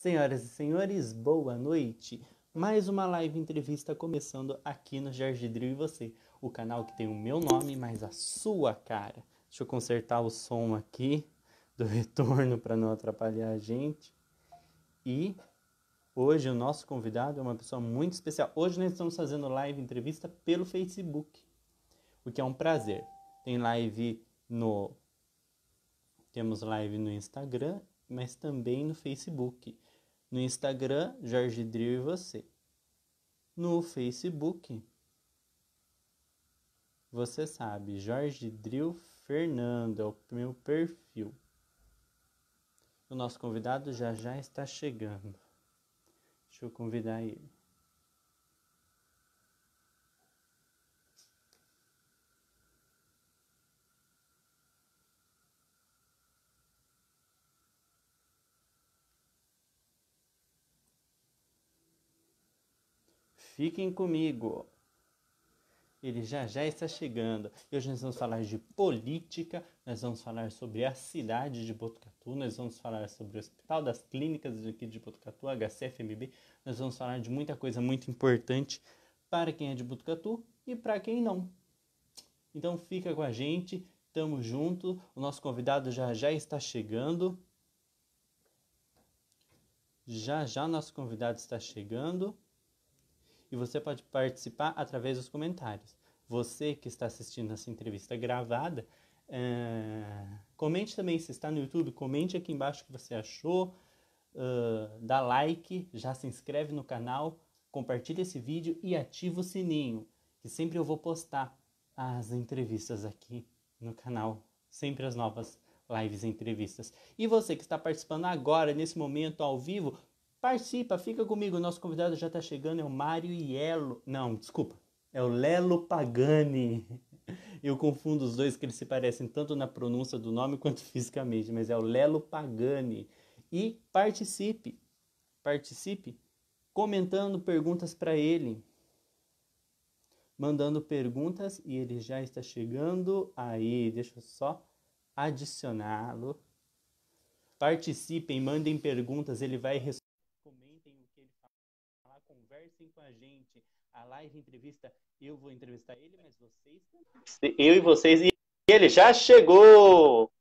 Senhoras e senhores, boa noite. Mais uma live entrevista começando aqui no Jorge Dril e Você, o canal que tem o meu nome, mas a sua cara. Deixa eu consertar o som aqui do retorno para não atrapalhar a gente. E hoje o nosso convidado é uma pessoa muito especial. Hoje nós estamos fazendo live entrevista pelo Facebook, o que é um prazer. Temos live no Instagram, mas também no Facebook. No Instagram, Jorge Dril e Você. No Facebook, você sabe, Jorge Dril Fernando é o meu perfil. O nosso convidado já está chegando. Deixa eu convidar ele. Fiquem comigo. Ele já está chegando. E hoje nós vamos falar de política, nós vamos falar sobre a cidade de Botucatu, nós vamos falar sobre o Hospital das Clínicas aqui de Botucatu, HCFMB, nós vamos falar de muita coisa muito importante para quem é de Botucatu e para quem não. Então fica com a gente, tamo junto, o nosso convidado já está chegando. Já nosso convidado está chegando. E você pode participar através dos comentários. Você que está assistindo essa entrevista gravada, comente também, se está no YouTube, comente aqui embaixo o que você achou, dá like, já se inscreve no canal, compartilha esse vídeo e ativa o sininho, que sempre eu vou postar as entrevistas aqui no canal, sempre as novas lives e entrevistas. E você que está participando agora, nesse momento, ao vivo, participa, fica comigo. O nosso convidado já está chegando, é o Mário Iello. Não, desculpa, é o Lelo Pagani. Eu confundo os dois, que eles se parecem tanto na pronúncia do nome quanto fisicamente, mas é o Lelo Pagani. E participe comentando perguntas para ele, mandando perguntas, e ele já está chegando. Aí, deixa eu só adicioná-lo. Participem, mandem perguntas, ele vai responder. Comentem o que ele fala, conversem com a gente. A live entrevista, eu vou entrevistar ele, mas vocês também. Eu e vocês, e ele já chegou!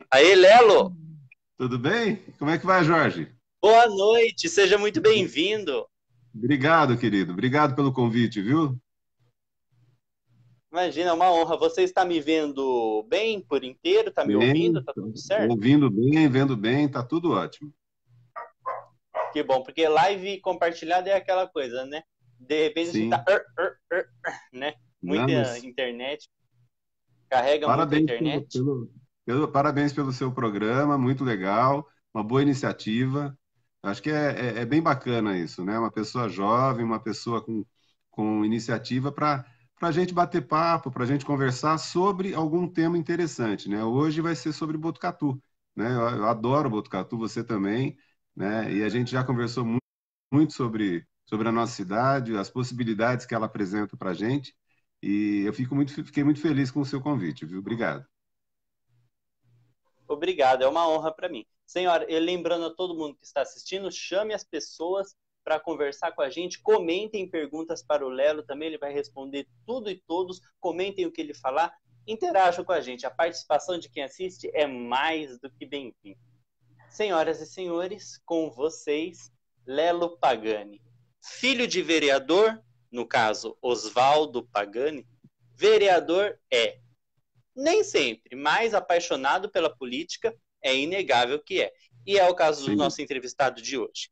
Aí, Lelo! Tudo bem? Como é que vai, Jorge? Boa noite, seja muito bem-vindo. Obrigado, querido. Obrigado pelo convite, viu? Imagina, é uma honra. Você está me vendo bem por inteiro? Está me ouvindo? Bem, Está tudo certo? ouvindo bem, vendo bem, tá tudo ótimo. Que bom, porque live compartilhada é aquela coisa, né? De repente a gente Sim. tá, né? Não, Muita mas internet, carrega muita parabéns internet. parabéns pelo seu programa, muito legal, uma boa iniciativa. Acho que é bem bacana isso, né? Uma pessoa jovem, uma pessoa com iniciativa para a gente bater papo, para a gente conversar sobre algum tema interessante, né? Hoje vai ser sobre Botucatu, né? Eu adoro Botucatu, você também, né? E a gente já conversou muito sobre a nossa cidade, as possibilidades que ela apresenta para a gente. E eu fiquei muito feliz com o seu convite, viu? Obrigado. Obrigado, é uma honra para mim. Senhora, e lembrando a todo mundo que está assistindo, chame as pessoas para conversar com a gente, comentem perguntas para o Lelo também, ele vai responder tudo e todos, comentem o que ele falar, interajam com a gente. A participação de quem assiste é mais do que bem-vinda. Senhoras e senhores, com vocês, Lelo Pagani. Filho de vereador, no caso, Oswaldo Pagani, vereador nem sempre, mas apaixonado pela política, é inegável que é. E é o caso do nosso entrevistado de hoje.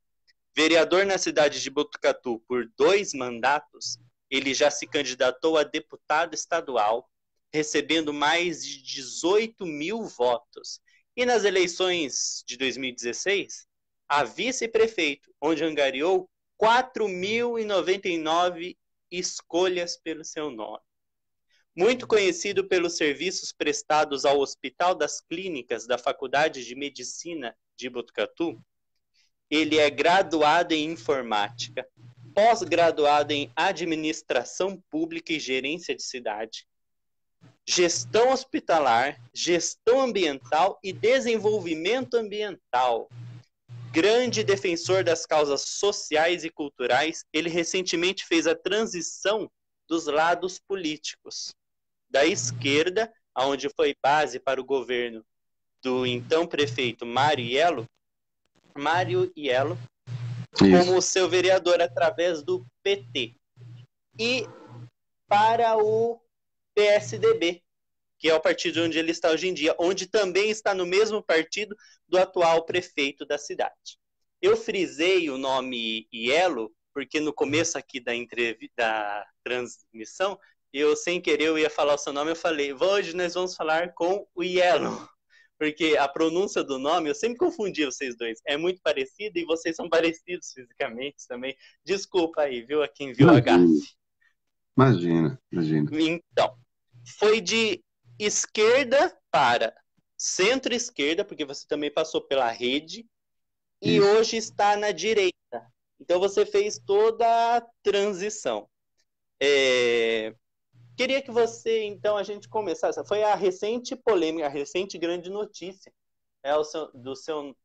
Vereador na cidade de Botucatu por 2 mandatos, ele já se candidatou a deputado estadual, recebendo mais de 18 mil votos. E nas eleições de 2016, a vice-prefeito, onde angariou 4.099 escolhas pelo seu nome. Muito conhecido pelos serviços prestados ao Hospital das Clínicas da Faculdade de Medicina de Botucatu, ele é graduado em informática, pós-graduado em administração pública e gerência de cidade, gestão hospitalar, gestão ambiental e desenvolvimento ambiental. grande defensor das causas sociais e culturais, ele recentemente fez a transição dos lados políticos. Da esquerda, onde foi base para o governo do então prefeito Mário Iello, como seu vereador através do PT. E para o PSDB, que é o partido onde ele está hoje em dia, onde também está no mesmo partido do atual prefeito da cidade. Eu frisei o nome Iello, porque no começo aqui da transmissão, eu, sem querer, eu ia falar o seu nome, eu falei, hoje nós vamos falar com o Iello, porque a pronúncia do nome, eu sempre confundi vocês dois, é muito parecida e vocês são parecidos fisicamente também. Desculpa aí, viu, a quem viu a gafe. Imagina. Então, foi de esquerda para centro-esquerda, porque você também passou pela rede, e Isso. hoje está na direita. Então você fez toda a transição. Queria que você, então, a gente começasse. Foi a recente polêmica, a recente grande notícia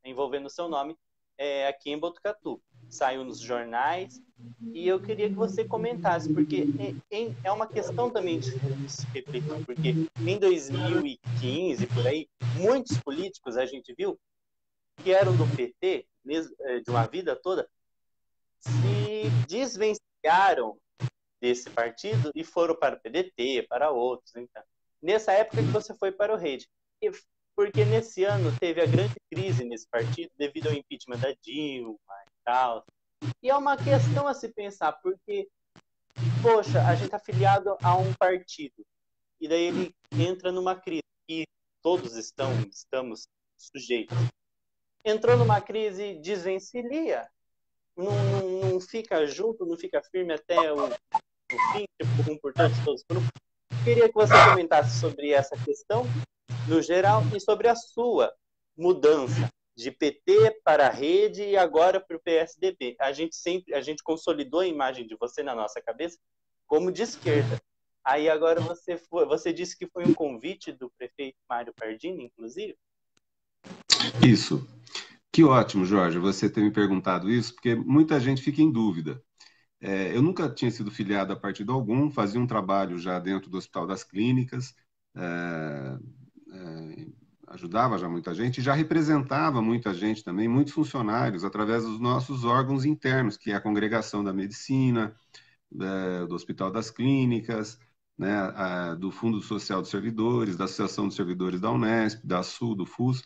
envolvendo o seu nome aqui em Botucatu. Saiu nos jornais e eu queria que você comentasse, porque é uma questão também de se refletir, porque em 2015, por aí, muitos políticos a gente viu que eram do PT, de uma vida toda, se desvencilharam desse partido e foram para o PDT, para outros. Então, nessa época que você foi para o Rede. Porque nesse ano teve a grande crise nesse partido devido ao impeachment da Dilma e tal. E é uma questão a se pensar, porque, poxa, a gente é afiliado a um partido e daí ele entra numa crise e todos estamos sujeitos. Entrou numa crise, desvencilha, não fica junto, não fica firme até o fim, tipo, um por todos, todos por um. Queria que você comentasse sobre essa questão, no geral, e sobre a sua mudança de PT para a rede e agora para o PSDB. A gente consolidou a imagem de você na nossa cabeça como de esquerda. Aí agora você disse que foi um convite do prefeito Mário Pardini, inclusive? Isso. Que ótimo, Jorge, você ter me perguntado isso, porque muita gente fica em dúvida. Eu nunca tinha sido filiado a partido algum, fazia um trabalho já dentro do Hospital das Clínicas, ajudava já muita gente, já representava muita gente também, muitos funcionários, através dos nossos órgãos internos, que é a Congregação da Medicina, do Hospital das Clínicas, né, do Fundo Social dos Servidores, da Associação dos Servidores da Unesp, da SUL, do FUS.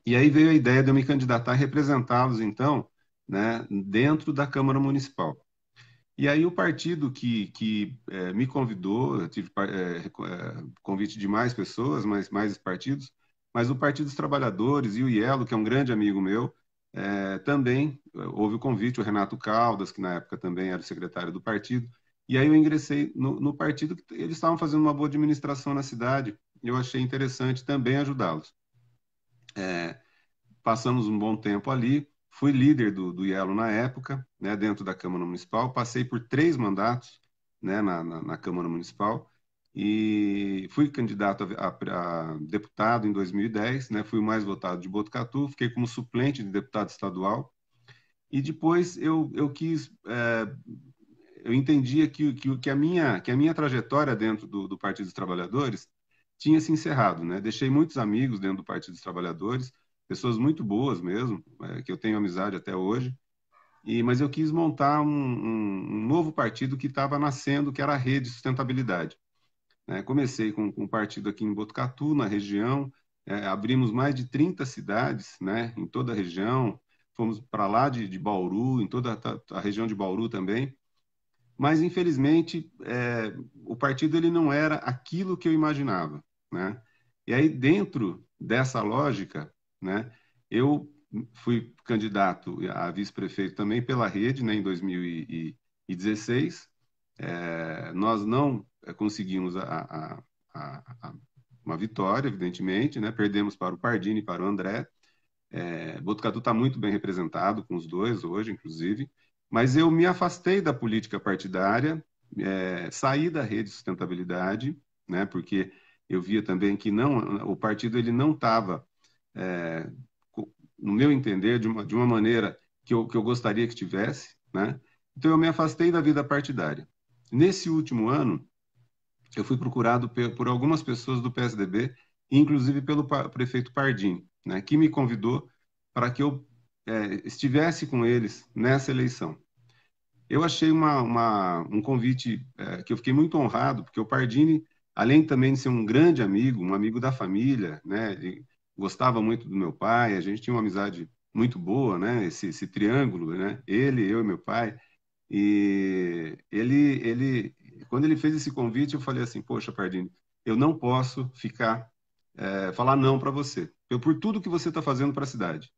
E aí veio a ideia de eu me candidatar e representá-los, então, né, dentro da Câmara Municipal. E aí o partido que me convidou, eu tive convite de mais pessoas, mais partidos, mas o Partido dos Trabalhadores e o Iello, que é um grande amigo meu, também houve o convite, o Renato Caldas, que na época também era o secretário do partido, e aí eu ingressei no partido, que eles estavam fazendo uma boa administração na cidade, e eu achei interessante também ajudá-los. Passamos um bom tempo ali, fui líder do Iello na época, né, dentro da Câmara Municipal, passei por 3 mandatos, né, na Câmara Municipal, e fui candidato a deputado em 2010, né, fui o mais votado de Botucatu, fiquei como suplente de deputado estadual, e depois eu entendia que a minha trajetória dentro do Partido dos Trabalhadores tinha se encerrado, né? Deixei muitos amigos dentro do Partido dos Trabalhadores, pessoas muito boas mesmo, que eu tenho amizade até hoje, mas eu quis montar um novo partido que estava nascendo, que era a Rede Sustentabilidade. Comecei com um partido aqui em Botucatu, na região, abrimos mais de 30 cidades, né, em toda a região, fomos para lá de Bauru, em toda a região de Bauru também, mas infelizmente o partido ele não era aquilo que eu imaginava, né? E aí dentro dessa lógica, né, eu fui candidato a vice-prefeito também pela rede, né, em 2016. Nós não conseguimos uma vitória, evidentemente, né? Perdemos para o Pardini e para o André. Botucatu está muito bem representado com os dois hoje, inclusive, mas eu me afastei da política partidária, saí da rede de sustentabilidade, né, porque eu via também que o partido ele não estava no meu entender, de uma maneira que eu gostaria que tivesse, né? Então, eu me afastei da vida partidária. Nesse último ano, eu fui procurado por algumas pessoas do PSDB, inclusive pelo prefeito Pardini, né, que me convidou para que eu estivesse com eles nessa eleição. Eu achei um convite que eu fiquei muito honrado, porque o Pardini, além também de ser um grande amigo, um amigo da família, né, ele gostava muito do meu pai, a gente tinha uma amizade muito boa, né, esse triângulo, né, ele, eu e meu pai. E quando ele fez esse convite, eu falei assim, poxa, Pardini, eu não posso falar não para você, por tudo que você está fazendo para a cidade,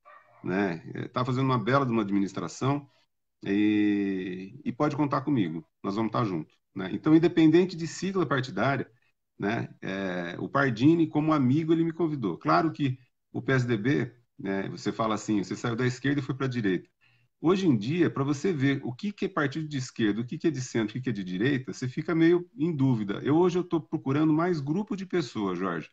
né? Está fazendo uma bela de uma administração e pode contar comigo, nós vamos estar juntos, né? Então, independente de sigla partidária, né? O Pardini, como amigo, ele me convidou. Claro que o PSDB, né? Você fala assim, você saiu da esquerda e foi para a direita. Hoje em dia, para você ver o que é partido de esquerda, o que é de centro, o que é de direita, você fica meio em dúvida. Hoje eu estou procurando mais grupo de pessoas, Jorge.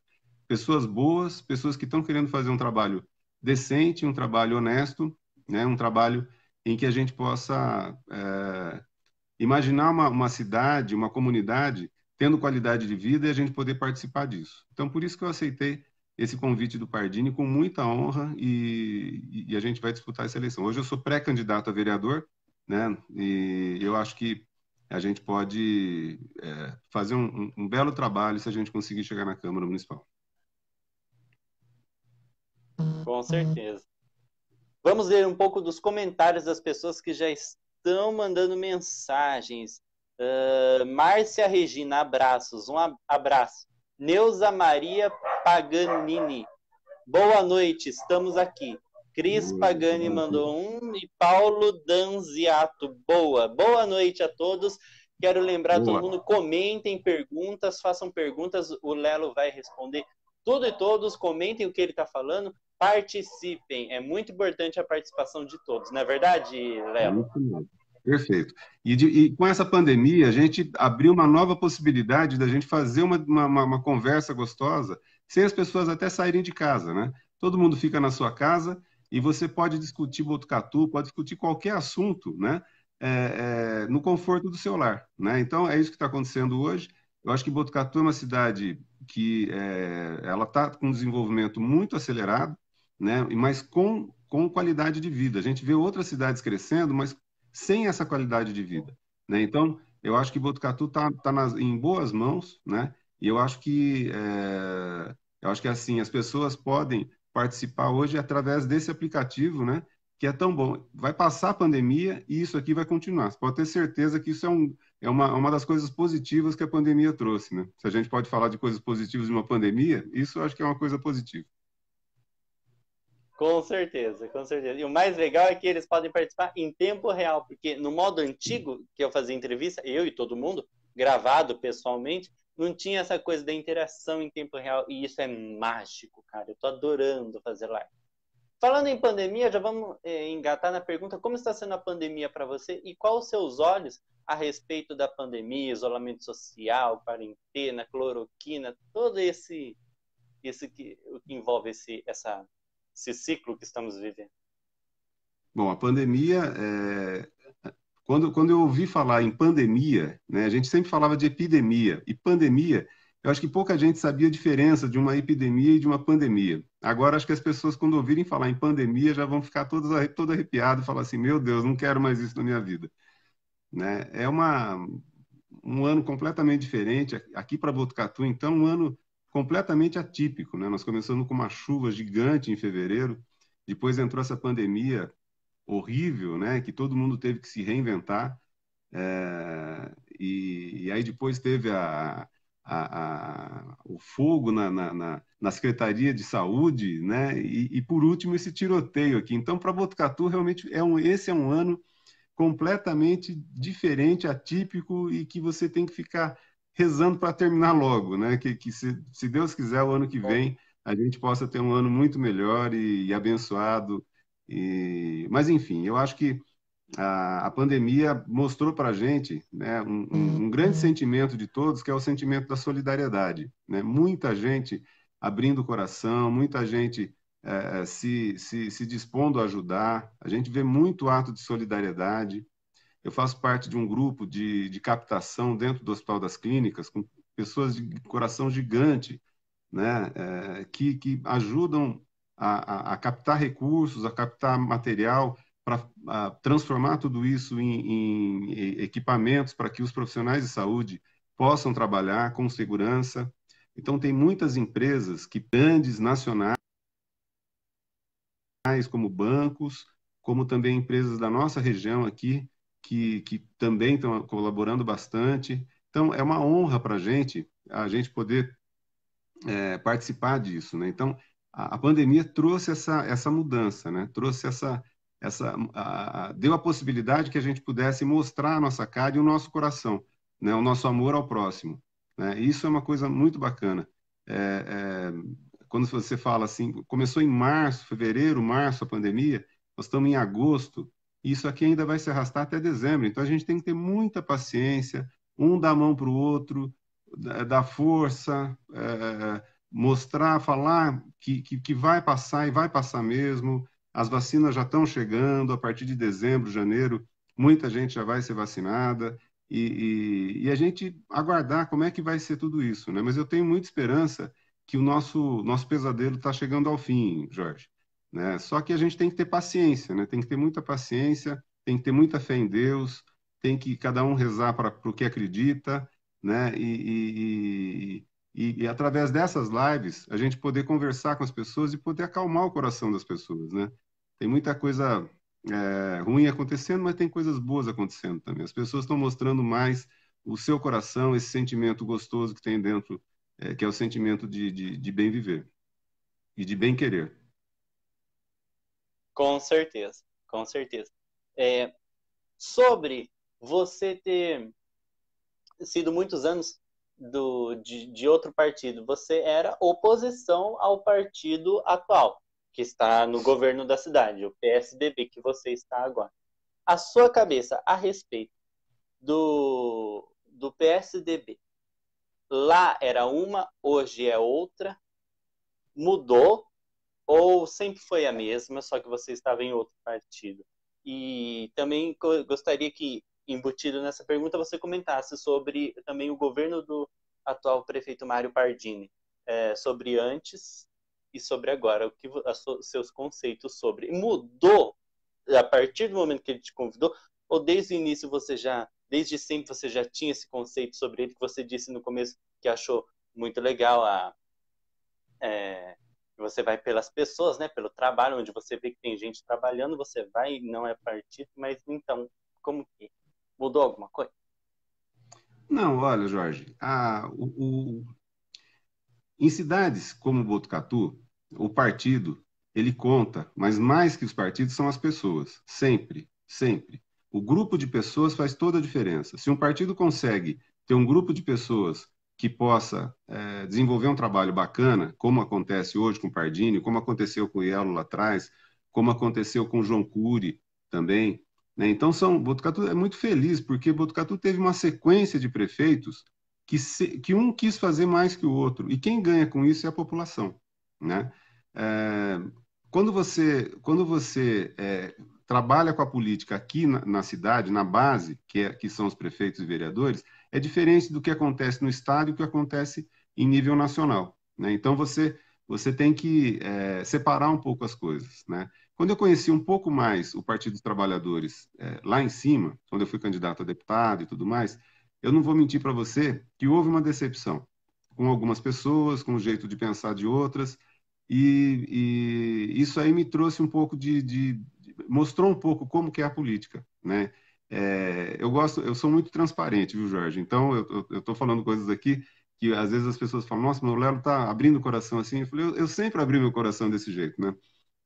Pessoas boas, pessoas que estão querendo fazer um trabalho decente, um trabalho honesto, né? Um trabalho em que a gente possa imaginar uma cidade, uma comunidade tendo qualidade de vida e a gente poder participar disso. Então, por isso que eu aceitei esse convite do Pardini com muita honra e a gente vai disputar essa eleição. Hoje eu sou pré-candidato a vereador, né? E eu acho que a gente pode fazer um belo trabalho se a gente conseguir chegar na Câmara Municipal. Com certeza. Vamos ler um pouco dos comentários das pessoas que já estão mandando mensagens. Márcia Regina, abraços. Um abraço. Neuza Maria Paganini. Boa noite, estamos aqui. Cris Pagani mandou um e Paulo Danziato. Boa noite a todos. Quero lembrar todo mundo, comentem perguntas, façam perguntas, o Lelo vai responder tudo e todos, comentem o que ele está falando, participem. É muito importante a participação de todos, não é verdade, Lelo? Perfeito. E com essa pandemia, a gente abriu uma nova possibilidade da gente fazer uma conversa gostosa, sem as pessoas até saírem de casa, né? Todo mundo fica na sua casa e você pode discutir Botucatu, pode discutir qualquer assunto, né? No conforto do seu lar, né? Então, é isso que está acontecendo hoje. Eu acho que Botucatu é uma cidade que ela está com um desenvolvimento muito acelerado, né? Mas com qualidade de vida. A gente vê outras cidades crescendo, mas sem essa qualidade de vida, né? Então, eu acho que Botucatu está em boas mãos, né? E eu acho que assim as pessoas podem participar hoje através desse aplicativo, né? Que é tão bom. Vai passar a pandemia e isso aqui vai continuar. Você pode ter certeza que isso é uma das coisas positivas que a pandemia trouxe, né? Se a gente pode falar de coisas positivas de uma pandemia, isso eu acho que é uma coisa positiva. Com certeza, com certeza. E o mais legal é que eles podem participar em tempo real, porque no modo antigo, que eu fazia entrevista, eu e todo mundo, gravado pessoalmente, não tinha essa coisa da interação em tempo real, e isso é mágico, cara. Eu tô adorando fazer live. Falando em pandemia, já vamos engatar na pergunta, como está sendo a pandemia para você e quais os seus olhos a respeito da pandemia, isolamento social, quarentena, cloroquina, todo esse que envolve esse ciclo que estamos vivendo? Bom, a pandemia, quando eu ouvi falar em pandemia, né, a gente sempre falava de epidemia, e pandemia, eu acho que pouca gente sabia a diferença de uma epidemia e de uma pandemia. Agora, acho que as pessoas, quando ouvirem falar em pandemia, já vão ficar todas arrepiadas e falar assim, meu Deus, não quero mais isso na minha vida. Né? Um ano completamente diferente. Aqui para Botucatu, então, um ano completamente atípico. Né? Nós começamos com uma chuva gigante em fevereiro, depois entrou essa pandemia horrível, né? Que todo mundo teve que se reinventar. E aí depois teve o fogo na Secretaria de Saúde, né? E por último esse tiroteio aqui. Então, para Botucatu, realmente esse é um ano completamente diferente, atípico e que você tem que ficar rezando para terminar logo, né? Que se Deus quiser, o ano que vem a gente possa ter um ano muito melhor e abençoado. Mas, enfim, eu acho que a pandemia mostrou para a gente, né, um grande sentimento de todos, que é o sentimento da solidariedade. Né? Muita gente abrindo o coração, muita gente se dispondo a ajudar. A gente vê muito ato de solidariedade. Eu faço parte de um grupo de captação dentro do Hospital das Clínicas, com pessoas de coração gigante, né, que ajudam a captar recursos, a captar material para transformar tudo isso em equipamentos para que os profissionais de saúde possam trabalhar com segurança. Então, tem muitas empresas grandes, nacionais, como bancos, como também empresas da nossa região aqui, que também estão colaborando bastante. Então, é uma honra para a gente poder participar disso, né? Então, a pandemia trouxe essa mudança, né? Trouxe deu a possibilidade que a gente pudesse mostrar a nossa cara e o nosso coração, né? O nosso amor ao próximo, né? E isso é uma coisa muito bacana. Quando você fala assim, começou em março, fevereiro, março a pandemia, nós estamos em agosto, e isso aqui ainda vai se arrastar até dezembro. Então, a gente tem que ter muita paciência, um dá a mão para o outro, dar força, mostrar, falar que vai passar e vai passar mesmo. As vacinas já estão chegando, a partir de dezembro, janeiro, muita gente já vai ser vacinada, e a gente aguardar como é que vai ser tudo isso, né? Mas eu tenho muita esperança que o nosso pesadelo está chegando ao fim, Jorge, né? Só que a gente tem que ter paciência, né? Tem que ter muita paciência, tem que ter muita fé em Deus, tem que cada um rezar para o que acredita, né? E através dessas lives a gente poder conversar com as pessoas e poder acalmar o coração das pessoas, né? Tem muita coisa ruim acontecendo, mas tem coisas boas acontecendo também. As pessoas estão mostrando mais o seu coração, esse sentimento gostoso que tem dentro, que é o sentimento de bem viver e de bem querer. Com certeza, com certeza. Sobre você ter sido muitos anos de outro partido, você era oposição ao partido atual, que está no governo da cidade, o PSDB, que você está agora. A sua cabeça a respeito do PSDB, lá era uma, hoje é outra, mudou ou sempre foi a mesma, só que você estava em outro partido? E também gostaria que, embutido nessa pergunta, você comentasse sobre também o governo do atual prefeito Mário Pardini, sobre antes e sobre agora, seus conceitos sobre. Mudou a partir do momento que ele te convidou, ou desde o início desde sempre você já tinha esse conceito sobre ele, que você disse no começo que achou muito legal você vai pelas pessoas, né, pelo trabalho, onde você vê que tem gente trabalhando, você vai, não é partido, mas então, como que mudou alguma coisa? Não, olha, Jorge, em cidades como Botucatu, o partido, ele conta, mas mais que os partidos são as pessoas, sempre, sempre. O grupo de pessoas faz toda a diferença. Se um partido consegue ter um grupo de pessoas que possa desenvolver um trabalho bacana, como acontece hoje com o Pardini, como aconteceu com o Ielo lá atrás, como aconteceu com o João Cury também, né? Então, Botucatu é muito feliz, porque Botucatu teve uma sequência de prefeitos que um quis fazer mais que o outro, e quem ganha com isso é a população, né? É, quando você trabalha com a política aqui na cidade, na base, que são os prefeitos e vereadores, é diferente do que acontece no estado e o que acontece em nível nacional, né? Então, você tem que separar um pouco as coisas, né? Quando eu conheci um pouco mais o Partido dos Trabalhadores lá em cima, quando eu fui candidato a deputado e tudo mais, eu não vou mentir para você que houve uma decepção com algumas pessoas, com o jeito de pensar de outras, e isso aí me trouxe um pouco mostrou um pouco como que é a política, né? Eu sou muito transparente, viu, Jorge? Então, eu estou falando coisas aqui que às vezes as pessoas falam, nossa, meu Lelo está abrindo o coração assim. Eu falei, eu sempre abri meu coração desse jeito, né?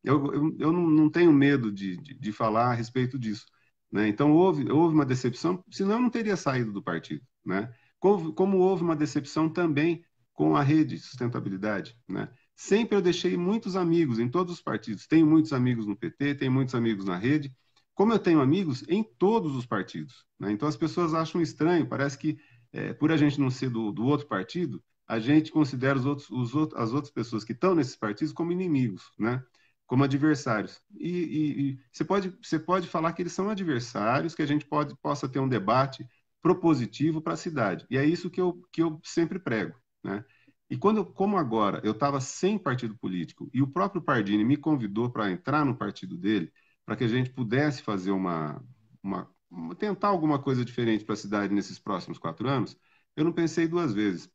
Eu não tenho medo de falar a respeito disso, né? Então, houve uma decepção, senão eu não teria saído do partido, né? Como houve uma decepção também com a rede de sustentabilidade, né? Sempre eu deixei muitos amigos em todos os partidos. Tenho muitos amigos no PT, tenho muitos amigos na rede, como eu tenho amigos em todos os partidos, né? Então, as pessoas acham estranho, parece que por a gente não ser do outro partido, a gente considera as outras pessoas que estão nesses partidos como inimigos, né? Como adversários. E você pode falar que eles são adversários, que a gente possa ter um debate propositivo para a cidade. E é isso que eu sempre prego, né? E como agora eu estava sem partido político e o próprio Pardini me convidou para entrar no partido dele, para que a gente pudesse fazer tentar alguma coisa diferente para a cidade nesses próximos 4 anos, eu não pensei duas vezes,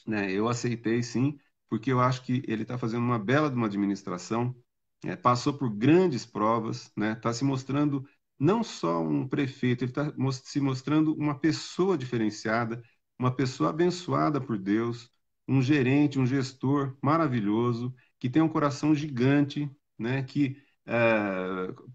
né? Eu aceitei sim, porque eu acho que ele está fazendo uma bela de uma administração, passou por grandes provas, né? Está se mostrando não só um prefeito, ele está se mostrando uma pessoa diferenciada, uma pessoa abençoada por Deus, um gerente, um gestor maravilhoso, que tem um coração gigante, né? Que,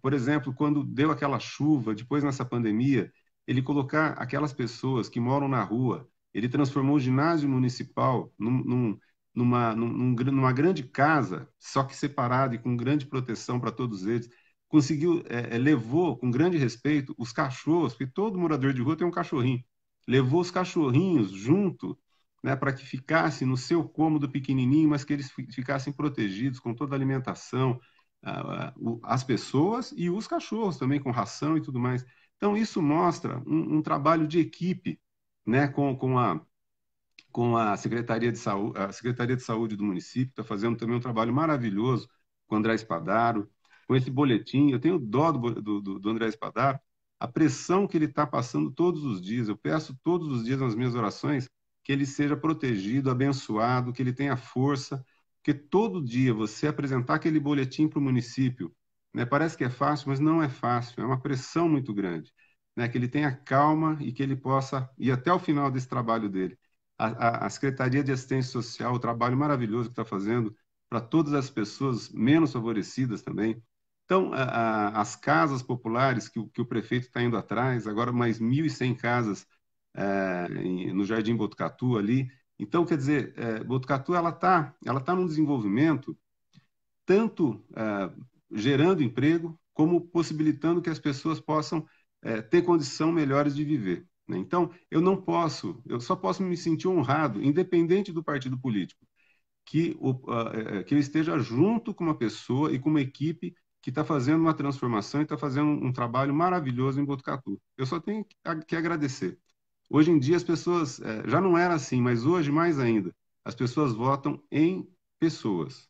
por exemplo, quando deu aquela chuva, depois nessa pandemia, ele colocar aquelas pessoas que moram na rua, ele transformou o ginásio municipal numa grande casa, só que separada e com grande proteção para todos eles. Conseguiu, levou com grande respeito os cachorros, porque todo morador de rua tem um cachorrinho. Levou os cachorrinhos junto, né, para que ficassem no seu cômodo pequenininho, mas que eles ficassem protegidos com toda a alimentação, as pessoas e os cachorros também, com ração e tudo mais. Então, isso mostra um trabalho de equipe, né, com a Secretaria de Saúde do município, está fazendo também um trabalho maravilhoso com o André Espadaro, com esse boletim. Eu tenho dó do André Espadaro, a pressão que ele está passando todos os dias. Eu peço todos os dias nas minhas orações que ele seja protegido, abençoado, que ele tenha força, porque todo dia você apresentar aquele boletim para o município, né, parece que é fácil, mas não é fácil, é uma pressão muito grande, né, que ele tenha calma e que ele possa ir até o final desse trabalho dele. A Secretaria de Assistência Social, o trabalho maravilhoso que está fazendo para todas as pessoas menos favorecidas também. Então, as casas populares que o prefeito está indo atrás, agora mais 1.100 casas no Jardim Botucatu ali. Então, quer dizer, Botucatu ela tá num desenvolvimento tanto gerando emprego, como possibilitando que as pessoas possam ter condição melhores de viver, né? Então, eu só posso me sentir honrado, independente do partido político, que eu esteja junto com uma pessoa e com uma equipe que está fazendo uma transformação e está fazendo um trabalho maravilhoso em Botucatu. Eu só tenho que agradecer. Hoje em dia as pessoas, já não era assim, mas hoje mais ainda, as pessoas votam em pessoas.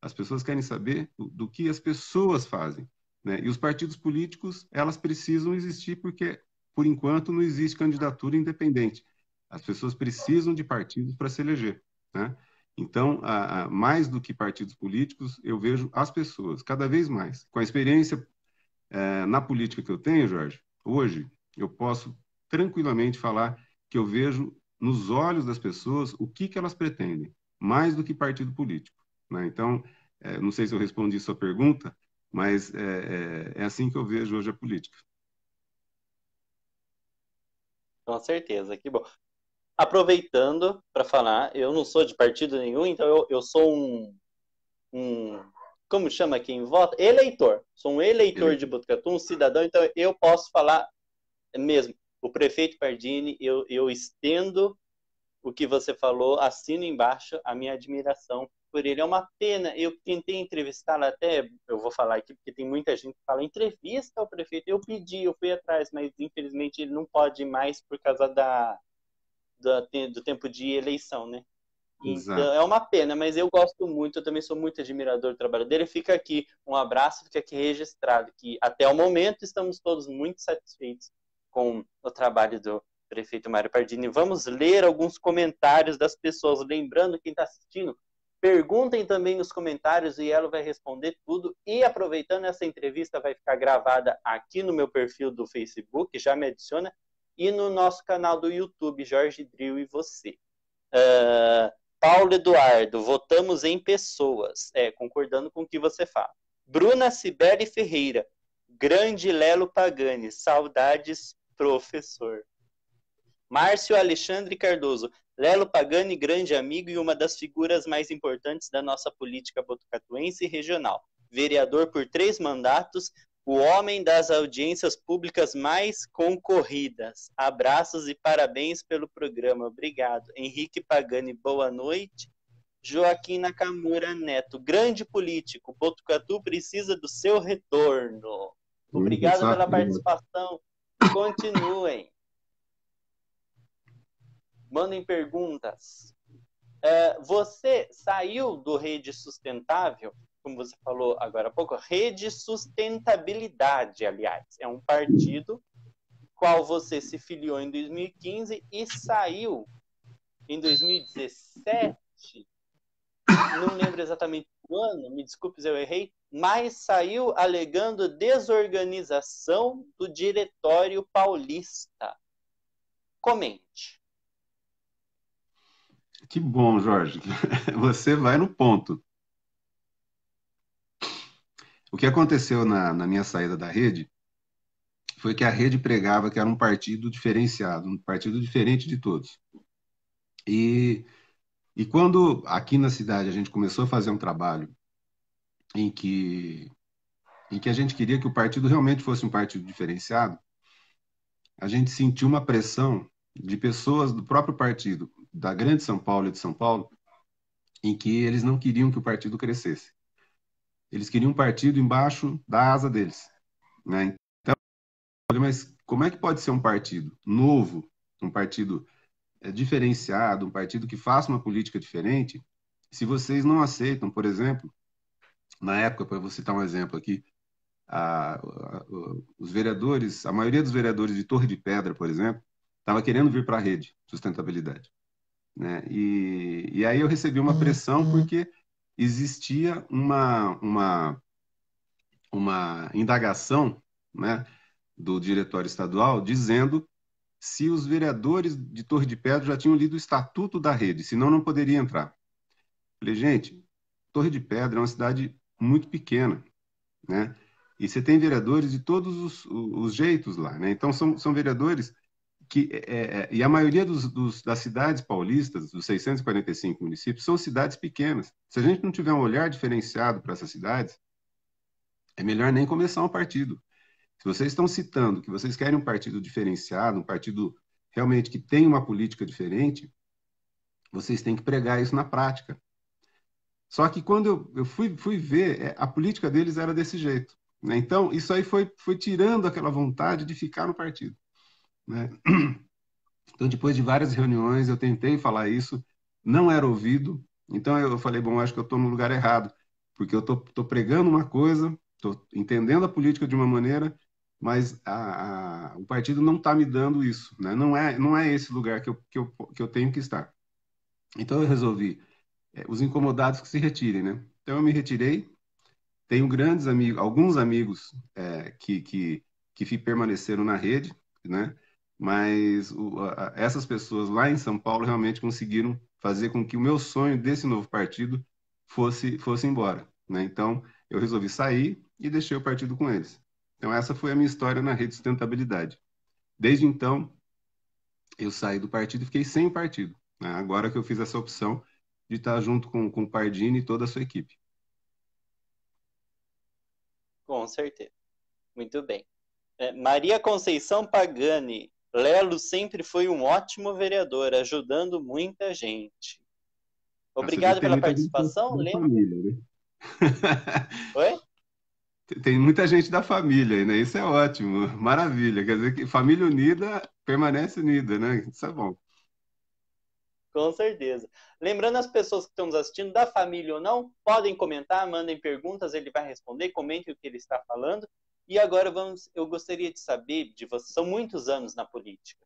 As pessoas querem saber do que as pessoas fazem, né? E os partidos políticos, elas precisam existir porque, por enquanto, não existe candidatura independente. As pessoas precisam de partidos para se eleger, né? Então, mais do que partidos políticos, eu vejo as pessoas, cada vez mais. Com a experiência na política que eu tenho, Jorge, hoje eu posso tranquilamente falar que eu vejo nos olhos das pessoas o que elas pretendem, mais do que partido político, né? Então, não sei se eu respondi sua pergunta, mas é assim que eu vejo hoje a política. Com certeza, que bom. Aproveitando para falar, eu não sou de partido nenhum, então eu sou como chama quem vota? Eleitor. Sou um eleitor de Botucatu, um cidadão, então eu posso falar mesmo. O prefeito Pardini, eu estendo o que você falou, assino embaixo a minha admiração por ele. É uma pena, eu tentei entrevistá-lo até, eu vou falar aqui, porque tem muita gente que fala, entrevista ao prefeito. Eu pedi, eu fui atrás, mas infelizmente ele não pode mais por causa do tempo de eleição, né? Então, Exato. é uma pena, mas eu gosto muito, eu também sou muito admirador do trabalho dele. Fica aqui um abraço, fica aqui registrado, que até o momento estamos todos muito satisfeitos com o trabalho do prefeito Mário Pardini. Vamos ler alguns comentários das pessoas. Lembrando, quem está assistindo, perguntem também nos comentários e ela vai responder tudo. E aproveitando, essa entrevista vai ficar gravada aqui no meu perfil do Facebook, já me adiciona, e no nosso canal do YouTube, Jorge Dril e você. Paulo Eduardo, votamos em pessoas. Concordando com o que você fala. Bruna Cibele Ferreira, grande Lelo Pagani, saudades, professor. Márcio Alexandre Cardoso, Lelo Pagani, grande amigo e uma das figuras mais importantes da nossa política botucatuense e regional. Vereador por 3 mandatos, o homem das audiências públicas mais concorridas. Abraços e parabéns pelo programa. Obrigado. Henrique Pagani, boa noite. Joaquim Nakamura Neto, grande político. Botucatu precisa do seu retorno. Obrigado pela participação. Continuem. Mandem perguntas. Você saiu do Rede Sustentável, como você falou agora há pouco, Rede Sustentabilidade, aliás. É um partido qual você se filiou em 2015 e saiu em 2017. Não lembro exatamente o ano, me desculpe se eu errei, mas saiu alegando desorganização do Diretório Paulista. Comente. Que bom, Jorge. Você vai no ponto. O que aconteceu na minha saída da rede foi que a rede pregava que era um partido diferenciado, um partido diferente de todos. E quando aqui na cidade a gente começou a fazer um trabalho em que a gente queria que o partido realmente fosse um partido diferenciado, a gente sentiu uma pressão de pessoas do próprio partido, da Grande São Paulo e de São Paulo, em que eles não queriam que o partido crescesse. Eles queriam um partido embaixo da asa deles, né? Então, mas como é que pode ser um partido novo, um partido diferenciado, um partido que faça uma política diferente, se vocês não aceitam, por exemplo, na época, para você citar um exemplo aqui, os vereadores, a maioria dos vereadores de Torre de Pedra, por exemplo, estava querendo vir para a rede sustentabilidade, né? E aí eu recebi uma pressão porque existia uma indagação, né, do diretório estadual dizendo se os vereadores de Torre de Pedra já tinham lido o estatuto da rede, senão não poderia entrar. Falei, gente, Torre de Pedra é uma cidade muito pequena, né? E você tem vereadores de todos os jeitos lá, né? Então, são vereadores que... e a maioria das cidades paulistas, dos 645 municípios, são cidades pequenas. Se a gente não tiver um olhar diferenciado para essas cidades, é melhor nem começar um partido. Se vocês estão citando que vocês querem um partido diferenciado, um partido realmente que tem uma política diferente, vocês têm que pregar isso na prática. Só que quando eu fui ver, a política deles era desse jeito, né? Então, isso aí foi tirando aquela vontade de ficar no partido, né? Então, depois de várias reuniões, eu tentei falar isso, não era ouvido. Então, eu falei, bom, acho que eu estou no lugar errado, porque eu estou pregando uma coisa, estou entendendo a política de uma maneira, mas o partido não está me dando isso, né? Não é esse lugar que eu tenho que estar. Então, eu resolvi os incomodados que se retirem, né? Então eu me retirei. Tenho grandes amigos, alguns amigos que permaneceram na rede, né? Mas essas pessoas lá em São Paulo realmente conseguiram fazer com que o meu sonho desse novo partido fosse embora, né? Então eu resolvi sair e deixei o partido com eles. Então essa foi a minha história na Rede Sustentabilidade. Desde então eu saí do partido e fiquei sem o partido, né? Agora que eu fiz essa opção de estar junto com o Pardini e toda a sua equipe. Com certeza. Muito bem. Maria Conceição Pagani. Lelo sempre foi um ótimo vereador, ajudando muita gente. Obrigado pela participação. Da família, né? Oi? Tem muita gente da família, né? Isso é ótimo, maravilha. Quer dizer que família unida permanece unida, né? Isso é bom. Com certeza. Lembrando as pessoas que estão nos assistindo, da família ou não, podem comentar, mandem perguntas, ele vai responder, comentem o que ele está falando. E agora eu gostaria de saber de você, são muitos anos na política.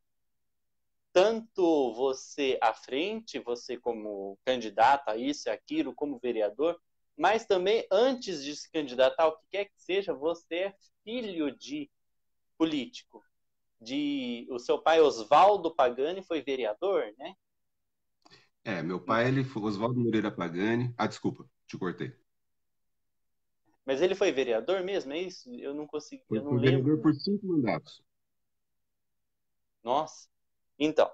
Tanto você à frente, você como candidato a isso e aquilo, como vereador, mas também antes de se candidatar ao que quer que seja, você é filho de político. O seu pai, Oswaldo Pagani, foi vereador, né? Meu pai, ele foi Oswaldo Moreira Pagani. Ah, desculpa, te cortei. Mas ele foi vereador mesmo, é isso? Eu não consegui, eu não lembro. Vereador por 5 mandatos. Nossa. Então,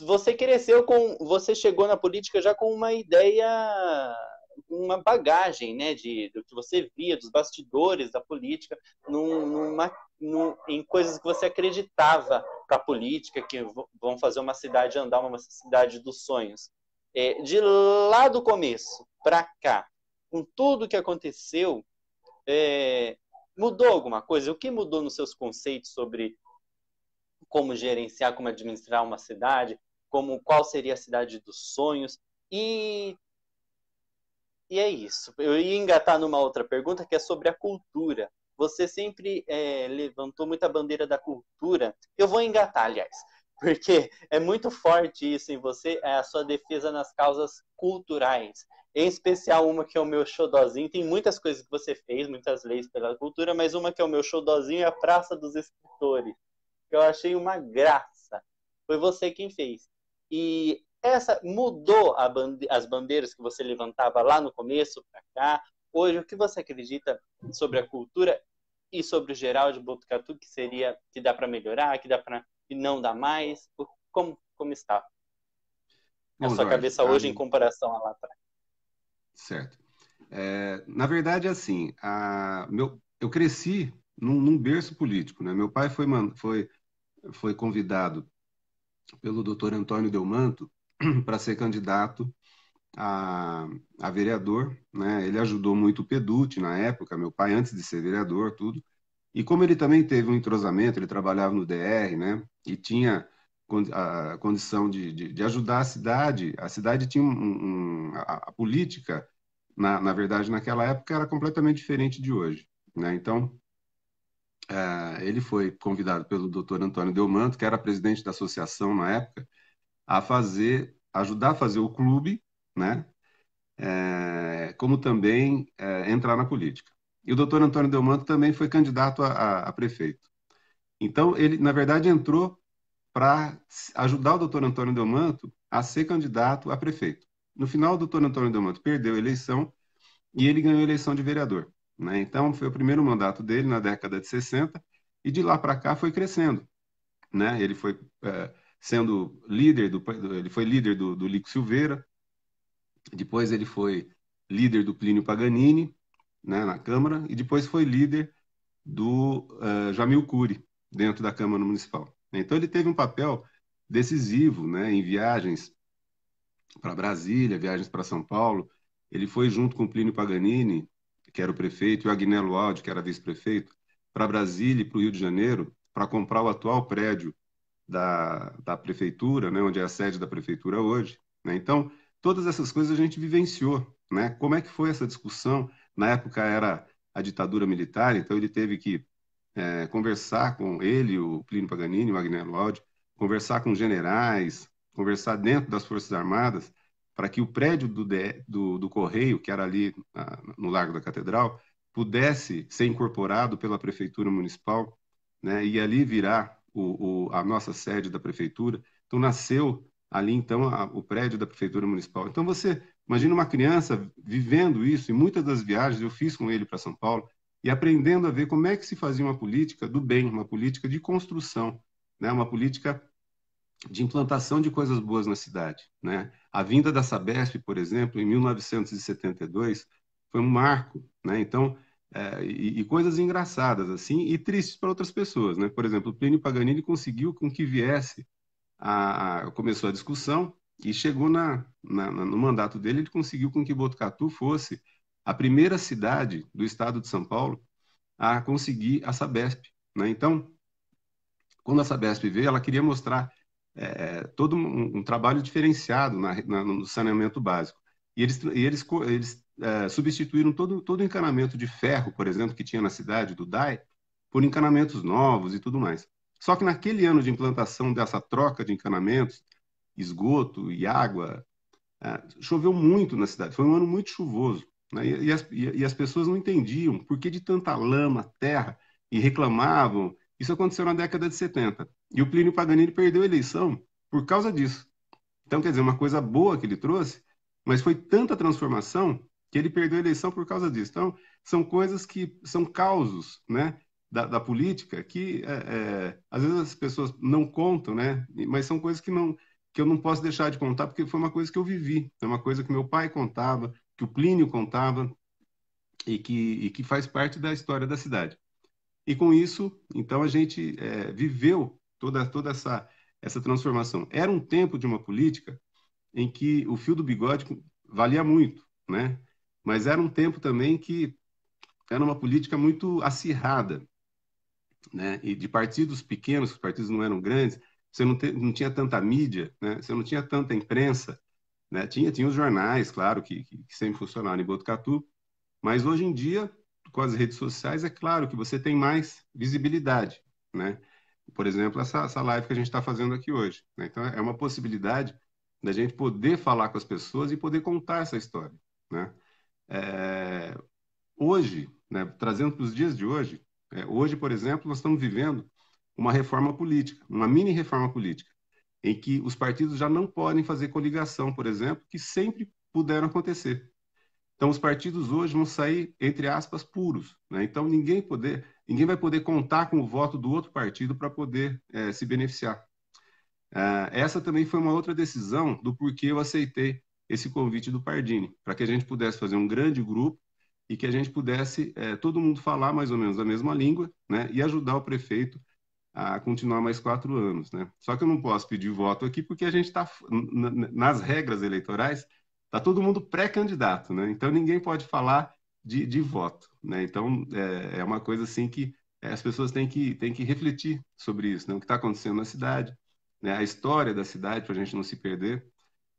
você cresceu você chegou na política já com uma ideia uma bagagem, né, do que você via, dos bastidores da política, em coisas que você acreditava para a política, que vão fazer uma cidade andar, uma cidade dos sonhos. De lá do começo para cá, com tudo que aconteceu, mudou alguma coisa? O que mudou nos seus conceitos sobre como gerenciar, como administrar uma cidade, qual seria a cidade dos sonhos? E é isso. Eu ia engatar numa outra pergunta que é sobre a cultura. Você sempre levantou muita bandeira da cultura. Eu vou engatar, aliás, porque é muito forte isso em você, a sua defesa nas causas culturais. Em especial uma que é o meu xodózinho. Tem muitas coisas que você fez, muitas leis pela cultura, mas uma que é o meu xodózinho é a Praça dos Escritores. Eu achei uma graça. Foi você quem fez. E essa mudou as bandeiras que você levantava lá no começo para cá. Hoje, o que você acredita sobre a cultura e sobre o geral de Botucatu que dá para melhorar, que não dá mais? Como está a Bom, sua Jorge, cabeça hoje em comparação a lá atrás? certo. Na verdade, assim, eu cresci num berço político, né? Meu pai foi convidado pelo doutor Antônio Delmanto para ser candidato a vereador, né? Ele ajudou muito o Peduti na época, meu pai, antes de ser vereador, tudo. E como ele também teve um entrosamento, ele trabalhava no DR, né? E tinha a condição de ajudar a cidade tinha a política, na verdade, naquela época era completamente diferente de hoje, né? Então, ele foi convidado pelo doutor Antônio Delmanto, que era presidente da associação na época, ajudar a fazer o clube, né? Como também entrar na política. E o doutor Antônio Delmanto também foi candidato a prefeito. Então, ele, na verdade, entrou para ajudar o doutor Antônio Delmanto a ser candidato a prefeito. No final, o doutor Antônio Delmanto perdeu a eleição e ele ganhou a eleição de vereador, né? Então, foi o primeiro mandato dele na década de 60 e de lá para cá foi crescendo, né? Ele foi sendo líder ele foi líder do Lico Silveira, depois ele foi líder do Plínio Paganini, né, na Câmara, e depois foi líder do Jamil Cury, dentro da Câmara Municipal. Então ele teve um papel decisivo, né, em viagens para Brasília, viagens para São Paulo. Ele foi junto com o Plínio Paganini, que era o prefeito, e o Agnello Aldi, que era vice-prefeito, para Brasília e para o Rio de Janeiro, para comprar o atual prédio da prefeitura, né, onde é a sede da prefeitura hoje, né? Então, todas essas coisas a gente vivenciou, né? Como é que foi essa discussão? Na época era a ditadura militar, então ele teve que conversar com ele, o Plínio Paganini, o Agnello Aldi, conversar com generais, conversar dentro das Forças Armadas, para que o prédio do Correio, que era ali no Largo da Catedral, pudesse ser incorporado pela Prefeitura Municipal, né, e ali virar a nossa sede da Prefeitura. Então, nasceu ali, então, o prédio da Prefeitura Municipal. Então, você imagina uma criança vivendo isso, e muitas das viagens eu fiz com ele para São Paulo, e aprendendo a ver como é que se fazia uma política do bem, uma política de construção, né, uma política de implantação de coisas boas na cidade, né? A vinda da Sabesp, por exemplo, em 1972, foi um marco, né? Então, e coisas engraçadas assim e tristes para outras pessoas, né? Por exemplo, o Plínio Paganini conseguiu com que viesse começou a discussão e chegou no mandato dele, ele conseguiu com que Botucatu fosse a primeira cidade do estado de São Paulo a conseguir a Sabesp, né? Então, quando a Sabesp veio, ela queria mostrar todo um trabalho diferenciado no saneamento básico. E eles substituíram todo o encanamento de ferro, por exemplo, que tinha na cidade do DAI, por encanamentos novos e tudo mais. Só que naquele ano de implantação dessa troca de encanamentos, esgoto e água, choveu muito na cidade. Foi um ano muito chuvoso, né? E as pessoas não entendiam por que de tanta lama, terra, e reclamavam. Isso aconteceu na década de 70. E o Plínio Paganini perdeu a eleição por causa disso. Então, quer dizer, uma coisa boa que ele trouxe, mas foi tanta transformação que ele perdeu a eleição por causa disso. Então, são coisas que são causos, né, da política que às vezes as pessoas não contam, né, mas são coisas que eu não posso deixar de contar porque foi uma coisa que eu vivi, é uma coisa que meu pai contava, o Plínio contava e que faz parte da história da cidade. E com isso, então, a gente viveu toda essa transformação. Era um tempo de uma política em que o fio do bigode valia muito, né? Mas era um tempo também que era uma política muito acirrada, né? E de partidos pequenos, os partidos não eram grandes, você não tinha tanta mídia, né? Você não tinha tanta imprensa, né? Tinha os jornais, claro, que sempre funcionaram em Botucatu, mas hoje em dia, com as redes sociais, é claro que você tem mais visibilidade, né? Por exemplo, essa live que a gente está fazendo aqui hoje, né? Então, é uma possibilidade da gente poder falar com as pessoas e poder contar essa história, né? É, hoje, né, trazendo para os dias de hoje, hoje, por exemplo, nós estamos vivendo uma reforma política, uma mini reforma política, em que os partidos já não podem fazer coligação, por exemplo, que sempre puderam acontecer. Então, os partidos hoje vão sair, entre aspas, puros, né? Então, ninguém vai poder contar com o voto do outro partido para poder se beneficiar. Essa também foi uma outra decisão do porquê eu aceitei esse convite do Pardini, para que a gente pudesse fazer um grande grupo e que a gente pudesse todo mundo falar mais ou menos a mesma língua, né? E ajudar o prefeito a continuar mais 4 anos, né? Só que eu não posso pedir voto aqui porque a gente está nas regras eleitorais, está todo mundo pré-candidato, né? Então ninguém pode falar de voto, né? Então é uma coisa assim que as pessoas têm que refletir sobre isso, né? O que está acontecendo na cidade, né? A história da cidade para a gente não se perder.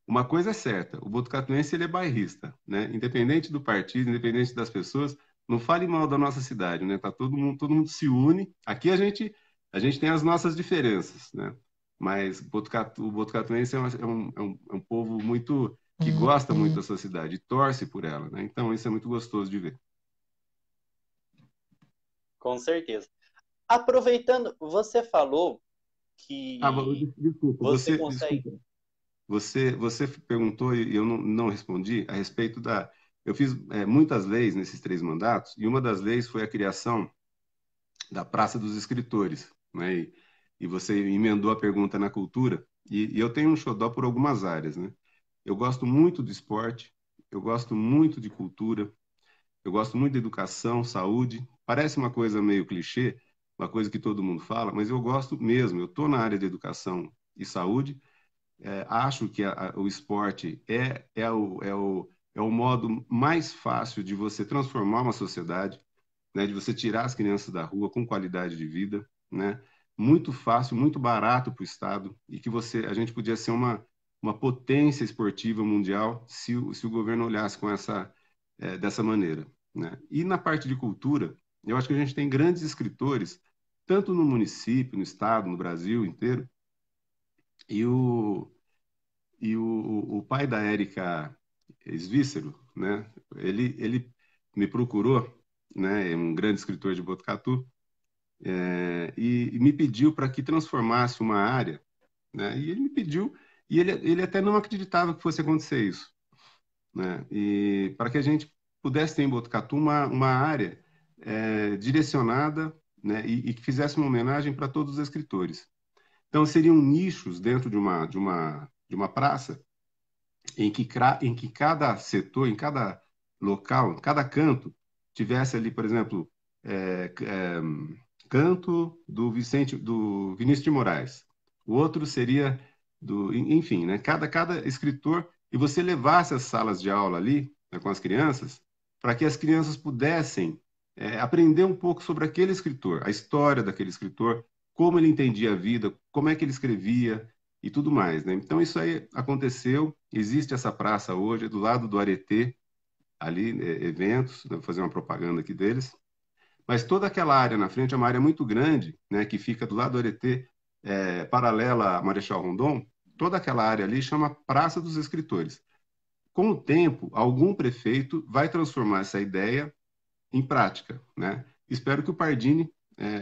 Uma coisa é certa, o botucatuense ele é bairrista, né? Independente do partido, independente das pessoas, não fale mal da nossa cidade, né? Tá todo mundo se une. Aqui a gente tem as nossas diferenças, né? Mas o botucatuense é um povo muito que gosta muito da sua cidade, e torce por ela, né? Então isso é muito gostoso de ver. Com certeza. Aproveitando, você falou Ah, que desculpa, você consegue. desculpa. Você perguntou e eu não respondi a respeito da. Eu fiz muitas leis nesses 3 mandatos e uma das leis foi a criação da Praça dos Escritores, né? E você emendou a pergunta na cultura e eu tenho um xodó por algumas áreas, né? Eu gosto muito do esporte, eu gosto muito de cultura, eu gosto muito de educação, saúde. Parece uma coisa meio clichê, uma coisa que todo mundo fala, mas eu gosto mesmo. Eu estou na área de educação e saúde. Acho que o esporte é o modo mais fácil de você transformar uma sociedade, né, de você tirar as crianças da rua com qualidade de vida, né? Muito fácil, muito barato para o Estado e que a gente podia ser uma potência esportiva mundial se o governo olhasse dessa maneira, né? E na parte de cultura, eu acho que a gente tem grandes escritores, tanto no município, no estado, no Brasil inteiro, e o pai da Érica Svícero, né? Ele me procurou, né? É um grande escritor de Botucatu, e me pediu para que transformasse uma área, né? E ele me pediu e ele até não acreditava que fosse acontecer isso, né? E para que a gente pudesse ter em Botucatu uma área direcionada, né? E que fizesse uma homenagem para todos os escritores. Então seriam nichos dentro de uma praça em que cada setor, em cada local, em cada canto, tivesse ali, por exemplo, canto do Vinícius de Moraes. O outro seria enfim, né? Cada escritor, e você levasse as salas de aula ali, né, com as crianças, para que as crianças pudessem aprender um pouco sobre aquele escritor, a história daquele escritor, como ele entendia a vida, como é que ele escrevia, e tudo mais, né? Então isso aí aconteceu, existe essa praça hoje do lado do Aretê, ali eventos, né? Vou fazer uma propaganda aqui deles, mas toda aquela área na frente é uma área muito grande, né? Que fica do lado do Aretê, paralela a Marechal Rondon, toda aquela área ali chama Praça dos Escritores. Com o tempo, algum prefeito vai transformar essa ideia em prática, né? Espero que o Pardini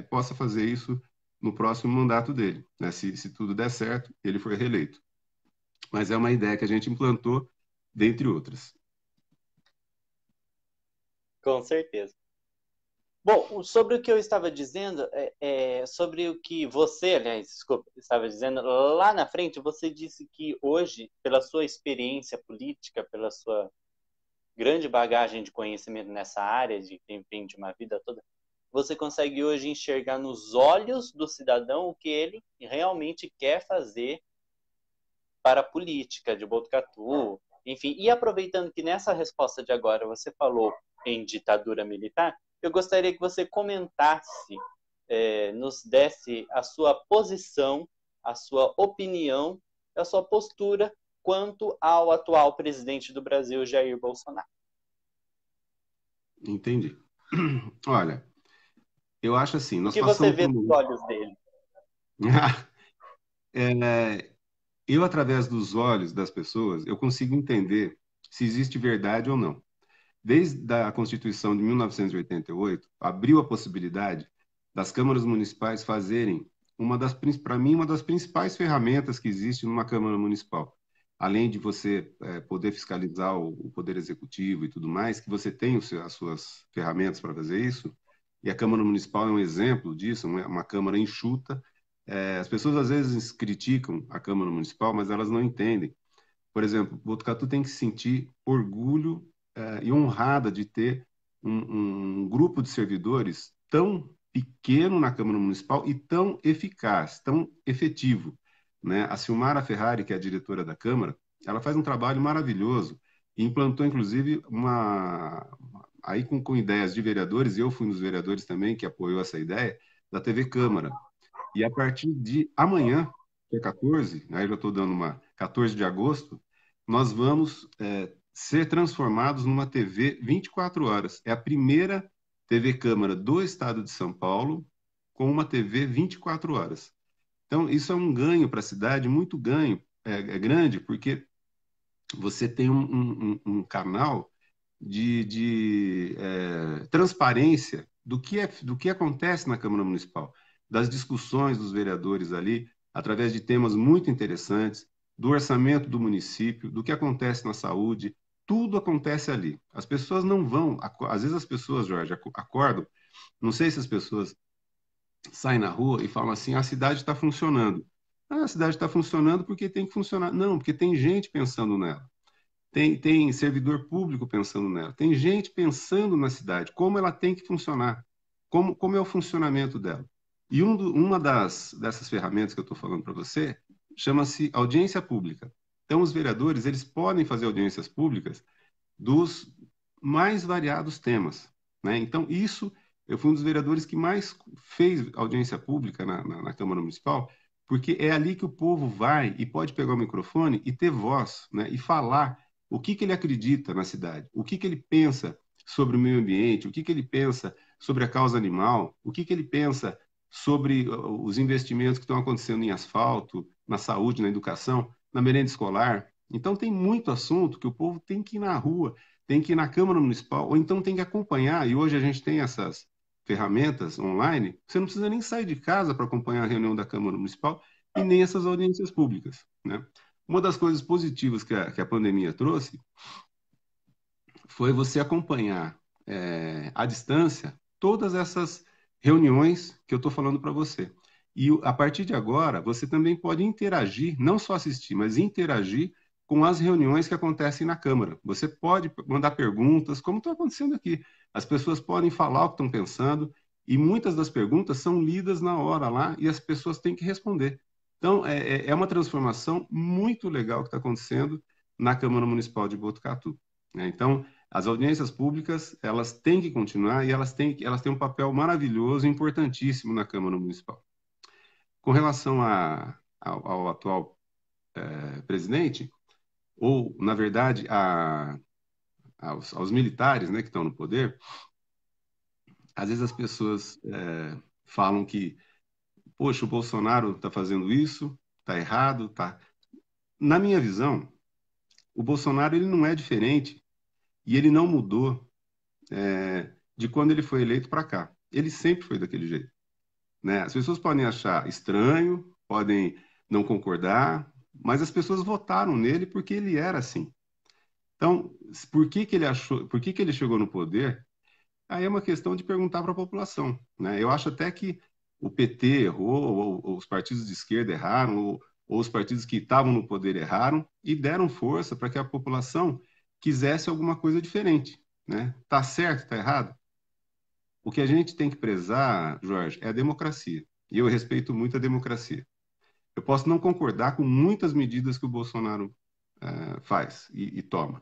possa fazer isso no próximo mandato dele, né? Se tudo der certo, ele for reeleito. Mas é uma ideia que a gente implantou, dentre outras. Com certeza. Bom, sobre o que eu estava dizendo, sobre o que você, aliás, desculpa, estava dizendo, lá na frente você disse que hoje, pela sua experiência política, pela sua grande bagagem de conhecimento nessa área, de quem vem de uma vida toda, você consegue hoje enxergar nos olhos do cidadão o que ele realmente quer fazer para a política de Botucatu, enfim. E aproveitando que nessa resposta de agora você falou em ditadura militar, eu gostaria que você comentasse, nos desse a sua posição, a sua opinião, a sua postura quanto ao atual presidente do Brasil, Jair Bolsonaro. Entendi. Olha, eu acho assim, O nós que você passamos vê por nos olhos dele? Eu, através dos olhos das pessoas, eu consigo entender se existe verdade ou não. Desde a Constituição de 1988, abriu a possibilidade das câmaras municipais fazerem para mim, uma das principais ferramentas que existe numa Câmara Municipal. Além de você poder fiscalizar o Poder Executivo e tudo mais, que você tem as suas ferramentas para fazer isso, e a Câmara Municipal é um exemplo disso, uma Câmara enxuta. As pessoas às vezes criticam a Câmara Municipal, mas elas não entendem. Por exemplo, Botucatu tem que se sentir orgulho e honrada de ter um grupo de servidores tão pequeno na Câmara Municipal e tão eficaz, tão efetivo, né? A Silmara Ferrari, que é a diretora da Câmara, ela faz um trabalho maravilhoso e implantou, inclusive, aí com ideias de vereadores, e eu fui um dos vereadores também que apoiou essa ideia, da TV Câmara. E a partir de amanhã, que é 14, aí eu já estou dando 14 de agosto, nós vamos ser transformados numa TV 24 horas. É a primeira TV Câmara do estado de São Paulo com uma TV 24 horas. Então, isso é um ganho para a cidade, muito ganho, grande, porque você tem um canal de transparência do que acontece na Câmara Municipal, das discussões dos vereadores ali, através de temas muito interessantes, do orçamento do município, do que acontece na saúde, tudo acontece ali. As pessoas não vão, às vezes as pessoas, Jorge, acordam, não sei se as pessoas saem na rua e falam assim, a cidade está funcionando. A cidade está funcionando porque tem que funcionar. Não, porque tem gente pensando nela. Tem servidor público pensando nela, tem gente pensando na cidade, como ela tem que funcionar, como é o funcionamento dela. E uma dessas ferramentas que eu estou falando para você chama-se audiência pública. Então, os vereadores eles podem fazer audiências públicas dos mais variados temas, né? Então, eu fui um dos vereadores que mais fez audiência pública na Câmara Municipal, porque é ali que o povo vai e pode pegar o microfone e ter voz, né? E falar o que ele acredita na cidade, o que ele pensa sobre o meio ambiente, o que ele pensa sobre a causa animal, o que ele pensa sobre os investimentos que estão acontecendo em asfalto, na saúde, na educação, na merenda escolar. Então, tem muito assunto que o povo tem que ir na rua, tem que ir na Câmara Municipal, ou então tem que acompanhar, e hoje a gente tem essas ferramentas online, você não precisa nem sair de casa para acompanhar a reunião da Câmara Municipal e nem essas audiências públicas, né? Uma das coisas positivas que a pandemia trouxe foi você acompanhar à distância todas essas reuniões que eu estou falando para você. E a partir de agora, você também pode interagir, não só assistir, mas interagir com as reuniões que acontecem na Câmara. Você pode mandar perguntas, como está acontecendo aqui. As pessoas podem falar o que estão pensando e muitas das perguntas são lidas na hora lá e as pessoas têm que responder. Então, é uma transformação muito legal que está acontecendo na Câmara Municipal de Botucatu, né? Então, as audiências públicas, elas têm que continuar e elas têm um papel maravilhoso e importantíssimo na Câmara Municipal. Com relação ao atual presidente, ou, na verdade, aos militares, né, que estão no poder, às vezes as pessoas falam que poxa, o Bolsonaro está fazendo isso, está errado, tá. Na minha visão, o Bolsonaro ele não é diferente e ele não mudou de quando ele foi eleito para cá. Ele sempre foi daquele jeito, né? As pessoas podem achar estranho, podem não concordar, mas as pessoas votaram nele porque ele era assim. Então, por que ele chegou no poder? Aí é uma questão de perguntar para a população, né? Eu acho até que o PT errou, ou os partidos de esquerda erraram, ou os partidos que estavam no poder erraram e deram força para que a população quisesse alguma coisa diferente, né? Tá certo, tá errado? O que a gente tem que prezar, Jorge, é a democracia. E eu respeito muito a democracia. Eu posso não concordar com muitas medidas que o Bolsonaro faz e toma,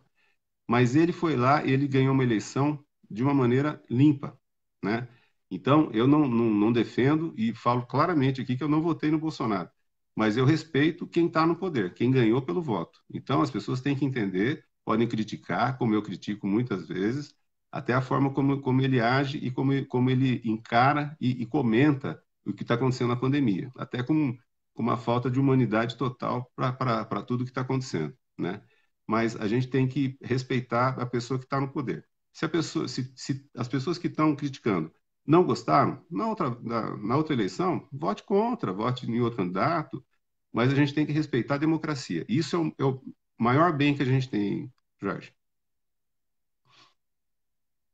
mas ele foi lá e ele ganhou uma eleição de uma maneira limpa, né? Então, eu não defendo e falo claramente aqui que eu não votei no Bolsonaro, mas eu respeito quem está no poder, quem ganhou pelo voto. Então, as pessoas têm que entender, podem criticar, como eu critico muitas vezes, até a forma como ele age e como ele encara e comenta o que está acontecendo na pandemia, até com uma falta de humanidade total para tudo que está acontecendo, né? Mas a gente tem que respeitar a pessoa que está no poder. Se as pessoas que estão criticando não gostaram, na outra eleição, vote contra, vote em outro candidato, mas a gente tem que respeitar a democracia. Isso é o maior bem que a gente tem, Jorge.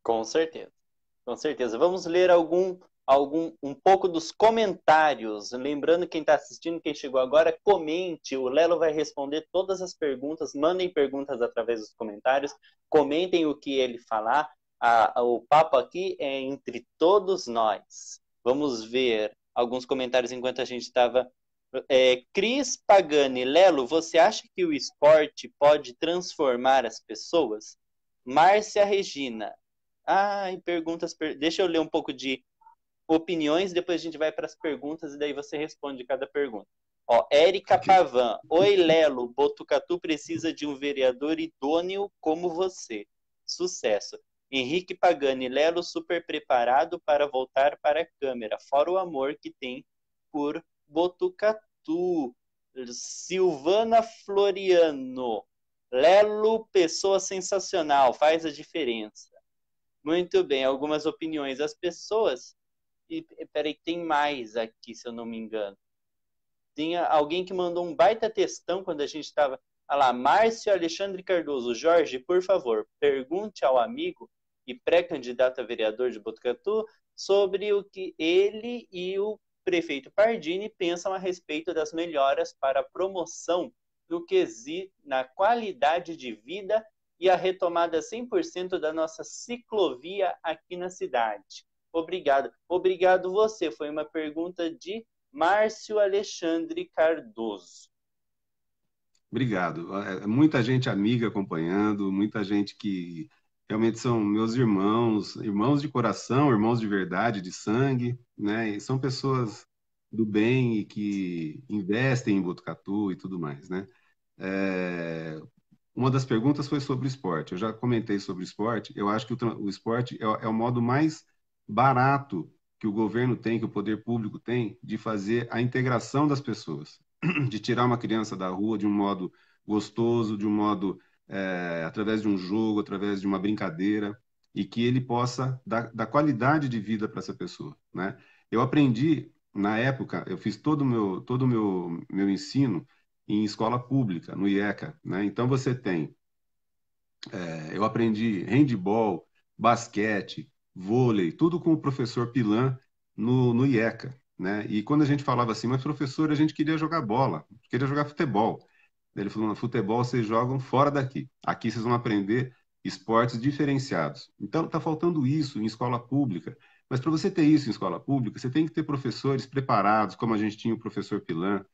Com certeza. Com certeza. Vamos ler um pouco dos comentários. Lembrando, quem está assistindo, quem chegou agora, comente. O Lelo vai responder todas as perguntas. Mandem perguntas através dos comentários. Comentem o que ele falar. O papo aqui é entre todos nós. Vamos ver alguns comentários enquanto a gente estava. Cris Pagani, Lelo, você acha que o esporte pode transformar as pessoas? Márcia Regina, e perguntas. Deixa eu ler um pouco de opiniões, depois a gente vai para as perguntas e daí você responde cada pergunta. Érica Okay. Pavan. Oi, Lelo. Botucatu precisa de um vereador idôneo como você. Sucesso. Henrique Pagani. Lelo super preparado para voltar para a câmera, fora o amor que tem por Botucatu. Silvana Floriano. Lelo, pessoa sensacional, faz a diferença. Muito bem, algumas opiniões das pessoas. E peraí, tem mais aqui, se eu não me engano. Tinha alguém que mandou um baita textão quando a gente estava. Olha lá, Márcio Alexandre Cardoso. Jorge, por favor, pergunte ao amigo e pré-candidato a vereador de Botucatu sobre o que ele e o prefeito Pardini pensam a respeito das melhoras para a promoção do quesito na qualidade de vida e a retomada 100% da nossa ciclovia aqui na cidade. Obrigado. Obrigado você. Foi uma pergunta de Márcio Alexandre Cardoso. Obrigado. Muita gente amiga acompanhando, muita gente que realmente são meus irmãos, irmãos de coração, irmãos de verdade, de sangue, né? E são pessoas do bem e que investem em Botucatu e tudo mais, né? Uma das perguntas foi sobre esporte. Eu já comentei sobre esporte. Eu acho que o esporte é o modo mais barato que o governo tem, que o poder público tem, de fazer a integração das pessoas, de tirar uma criança da rua de um modo gostoso, de um modo através de um jogo, através de uma brincadeira, e que ele possa dar qualidade de vida para essa pessoa, né? Eu aprendi na época, eu fiz todo o meu ensino em escola pública, no IECA, né? Então você tem, eu aprendi handball, basquete, vôlei, tudo com o professor Pilan no IECA, né? E quando a gente falava assim, mas professor, a gente queria jogar bola, queria jogar futebol. Ele falou, no futebol vocês jogam fora daqui. Aqui vocês vão aprender esportes diferenciados. Então está faltando isso em escola pública. Mas para você ter isso em escola pública, você tem que ter professores preparados, como a gente tinha o professor Pilan,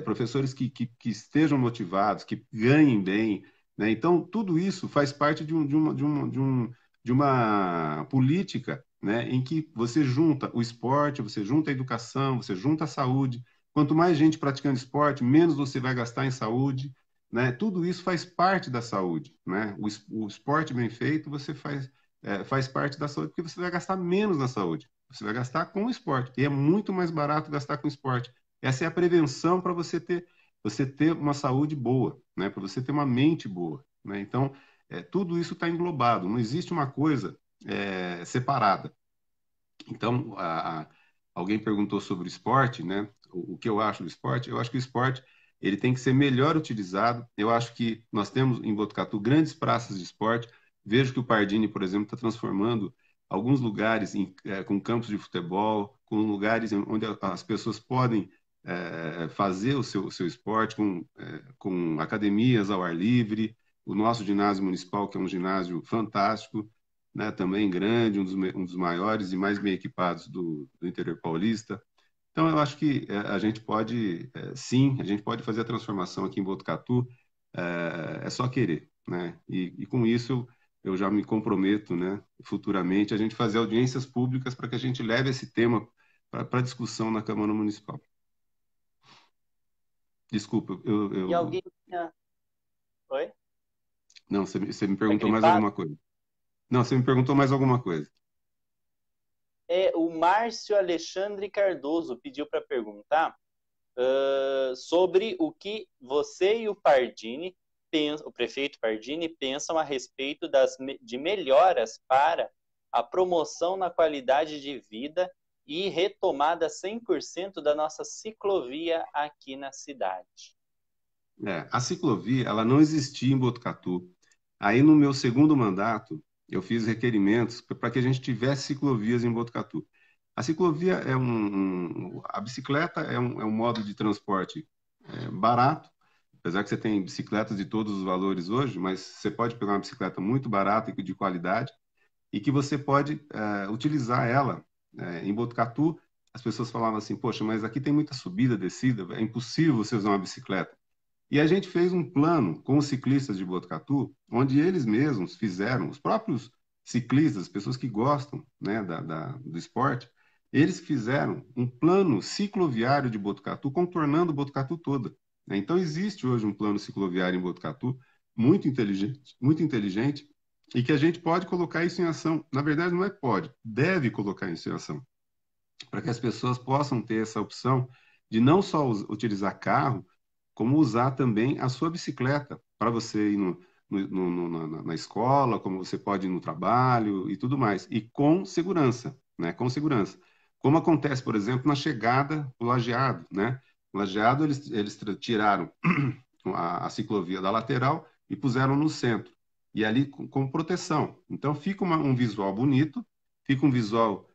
professores que estejam motivados, que ganhem bem, né? Então, tudo isso faz parte de uma política, né, em que você junta o esporte, você junta a educação, você junta a saúde. Quanto mais gente praticando esporte, menos você vai gastar em saúde, né? Tudo isso faz parte da saúde, né? O esporte bem feito, você faz parte da saúde, porque você vai gastar menos na saúde. Você vai gastar com o esporte. E é muito mais barato gastar com esporte. Essa é a prevenção para você ter uma saúde boa, né? Para você ter uma mente boa, né? Então, tudo isso está englobado. Não existe uma coisa separada. Então, alguém perguntou sobre o esporte, né? O que eu acho do esporte? Eu acho que o esporte ele tem que ser melhor utilizado. Eu acho que nós temos em Botucatu grandes praças de esporte. Vejo que o Pardini, por exemplo, está transformando alguns lugares com campos de futebol, com lugares onde as pessoas podem fazer o seu esporte com academias ao ar livre, o nosso ginásio municipal, que é um ginásio fantástico, né, também grande, um dos maiores e mais bem equipados do interior paulista. Então, eu acho que a gente pode, sim, a gente pode fazer a transformação aqui em Botucatu, é só querer, né? E com isso eu já me comprometo, né, futuramente, a gente fazer audiências públicas para que a gente leve esse tema para discussão na Câmara Municipal. Desculpa, E alguém tinha... Oi? Não, você me Tá perguntou mais gripado? alguma coisa. Não, você me perguntou mais alguma coisa. O Márcio Alexandre Cardoso pediu para perguntar sobre o que você e o Pardini, o prefeito Pardini, pensam a respeito de melhoras para a promoção na qualidade de vida e retomada 100% da nossa ciclovia aqui na cidade. A ciclovia, ela não existia em Botucatu. Aí, no meu segundo mandato, eu fiz requerimentos para que a gente tivesse ciclovias em Botucatu. A ciclovia a bicicleta é um modo de transporte barato, apesar que você tem bicicletas de todos os valores hoje, mas você pode pegar uma bicicleta muito barata e de qualidade e que você pode utilizar ela. Em Botucatu, as pessoas falavam assim, poxa, mas aqui tem muita subida, descida, é impossível você usar uma bicicleta. E a gente fez um plano com os ciclistas de Botucatu, onde eles mesmos fizeram, os próprios ciclistas, pessoas que gostam, né, do esporte, eles fizeram um plano cicloviário de Botucatu, contornando Botucatu toda. Né? Então, existe hoje um plano cicloviário em Botucatu, muito inteligente, e que a gente pode colocar isso em ação. Na verdade, não é pode, deve colocar isso em ação, para que as pessoas possam ter essa opção de não só utilizar carro, como usar também a sua bicicleta para você ir na escola, como você pode ir no trabalho e tudo mais, e com segurança, né? Com segurança. Como acontece, por exemplo, na chegada do Lajeado, né? O Lajeado, eles tiraram a ciclovia da lateral e puseram no centro, e ali com proteção. Então, fica um visual bonito, fica um visual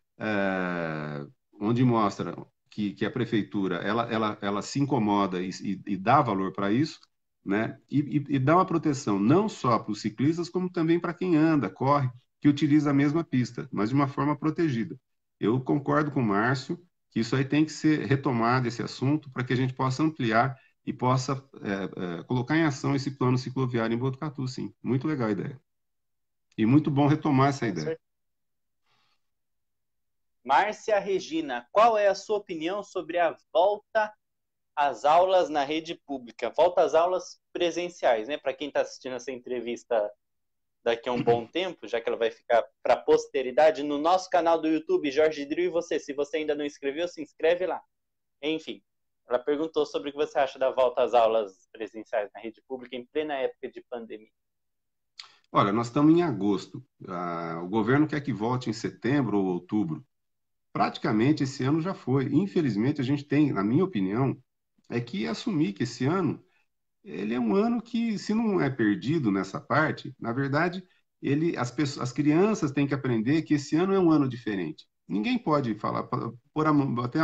onde mostra que a prefeitura ela se incomoda e dá valor para isso, né? E dá uma proteção não só para os ciclistas, como também para quem anda, corre, que utiliza a mesma pista, mas de uma forma protegida. Eu concordo com o Márcio que isso aí tem que ser retomado, esse assunto, para que a gente possa ampliar e possa colocar em ação esse plano cicloviário em Botucatu, sim. Muito legal a ideia. E muito bom retomar essa Com ideia. certeza. Márcia Regina, qual é a sua opinião sobre a volta às aulas na rede pública? Volta às aulas presenciais, né? Para quem está assistindo essa entrevista daqui a um bom tempo, já que ela vai ficar para a posteridade, no nosso canal do YouTube, Jorge Drill e você. Se você ainda não inscreveu, se inscreve lá. Enfim, ela perguntou sobre o que você acha da volta às aulas presenciais na rede pública em plena época de pandemia. Olha, nós estamos em agosto. O governo quer que volte em setembro ou outubro. Praticamente esse ano já foi. Infelizmente, a gente tem, na minha opinião, é que assumir que esse ano ele é um ano que, se não é perdido nessa parte, na verdade, as crianças têm que aprender que esse ano é um ano diferente. Ninguém pode falar, pôr bater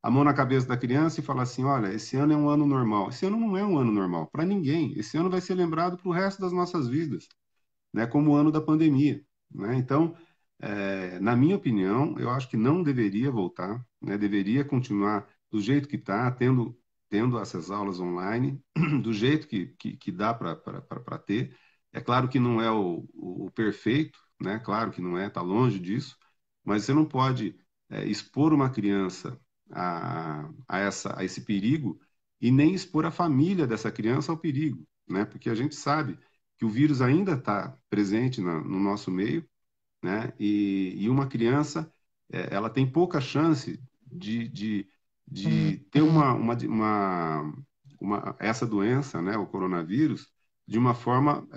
a mão na cabeça da criança e falar assim, olha, esse ano é um ano normal. Esse ano não é um ano normal para ninguém. Esse ano vai ser lembrado para o resto das nossas vidas, né, como o ano da pandemia. Né? Então, na minha opinião, eu acho que não deveria voltar, né? Deveria continuar do jeito que está, tendo essas aulas online, do jeito que dá para ter. É claro que não é o perfeito, né? Claro que não é, está longe disso, mas você não pode expor uma criança a esse perigo e nem expor a família dessa criança ao perigo, né? Porque a gente sabe que o vírus ainda está presente no nosso meio, né? E uma criança, ela tem pouca chance de ter essa doença, né? O coronavírus, de uma forma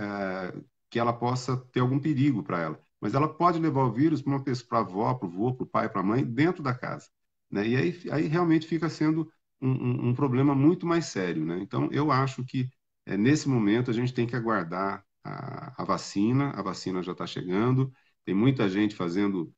que ela possa ter algum perigo para ela. Mas ela pode levar o vírus para uma pessoa, para a avó, para o vô, para o pai, para a mãe, dentro da casa, né? E aí realmente fica sendo um problema muito mais sério, né? Então, eu acho que nesse momento a gente tem que aguardar a vacina já está chegando, tem muita gente fazendo,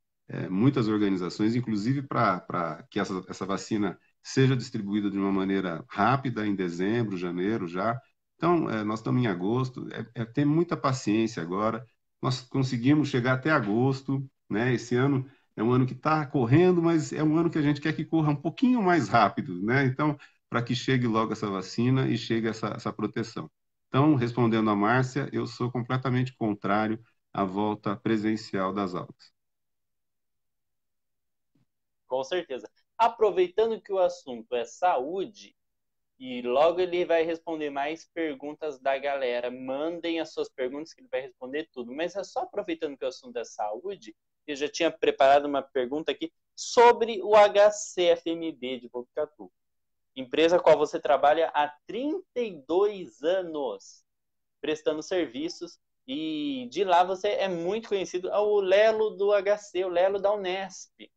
muitas organizações, inclusive para que essa vacina seja distribuída de uma maneira rápida, em dezembro, janeiro já, Então, nós estamos em agosto, ter muita paciência agora. Nós conseguimos chegar até agosto, né? Esse ano é um ano que está correndo, mas é um ano que a gente quer que corra um pouquinho mais rápido, né? Então, para que chegue logo essa vacina e chegue essa proteção. Então, respondendo a Márcia, eu sou completamente contrário à volta presencial das aulas. Com certeza. Aproveitando que o assunto é saúde, e logo ele vai responder mais perguntas da galera. Mandem as suas perguntas que ele vai responder tudo. Mas é só aproveitando que o assunto é saúde, eu já tinha preparado uma pergunta aqui sobre o HCFMB de Botucatu. Empresa a qual você trabalha há 32 anos, prestando serviços. E de lá você é muito conhecido. O Lelo do HC, o Lelo da Unesp.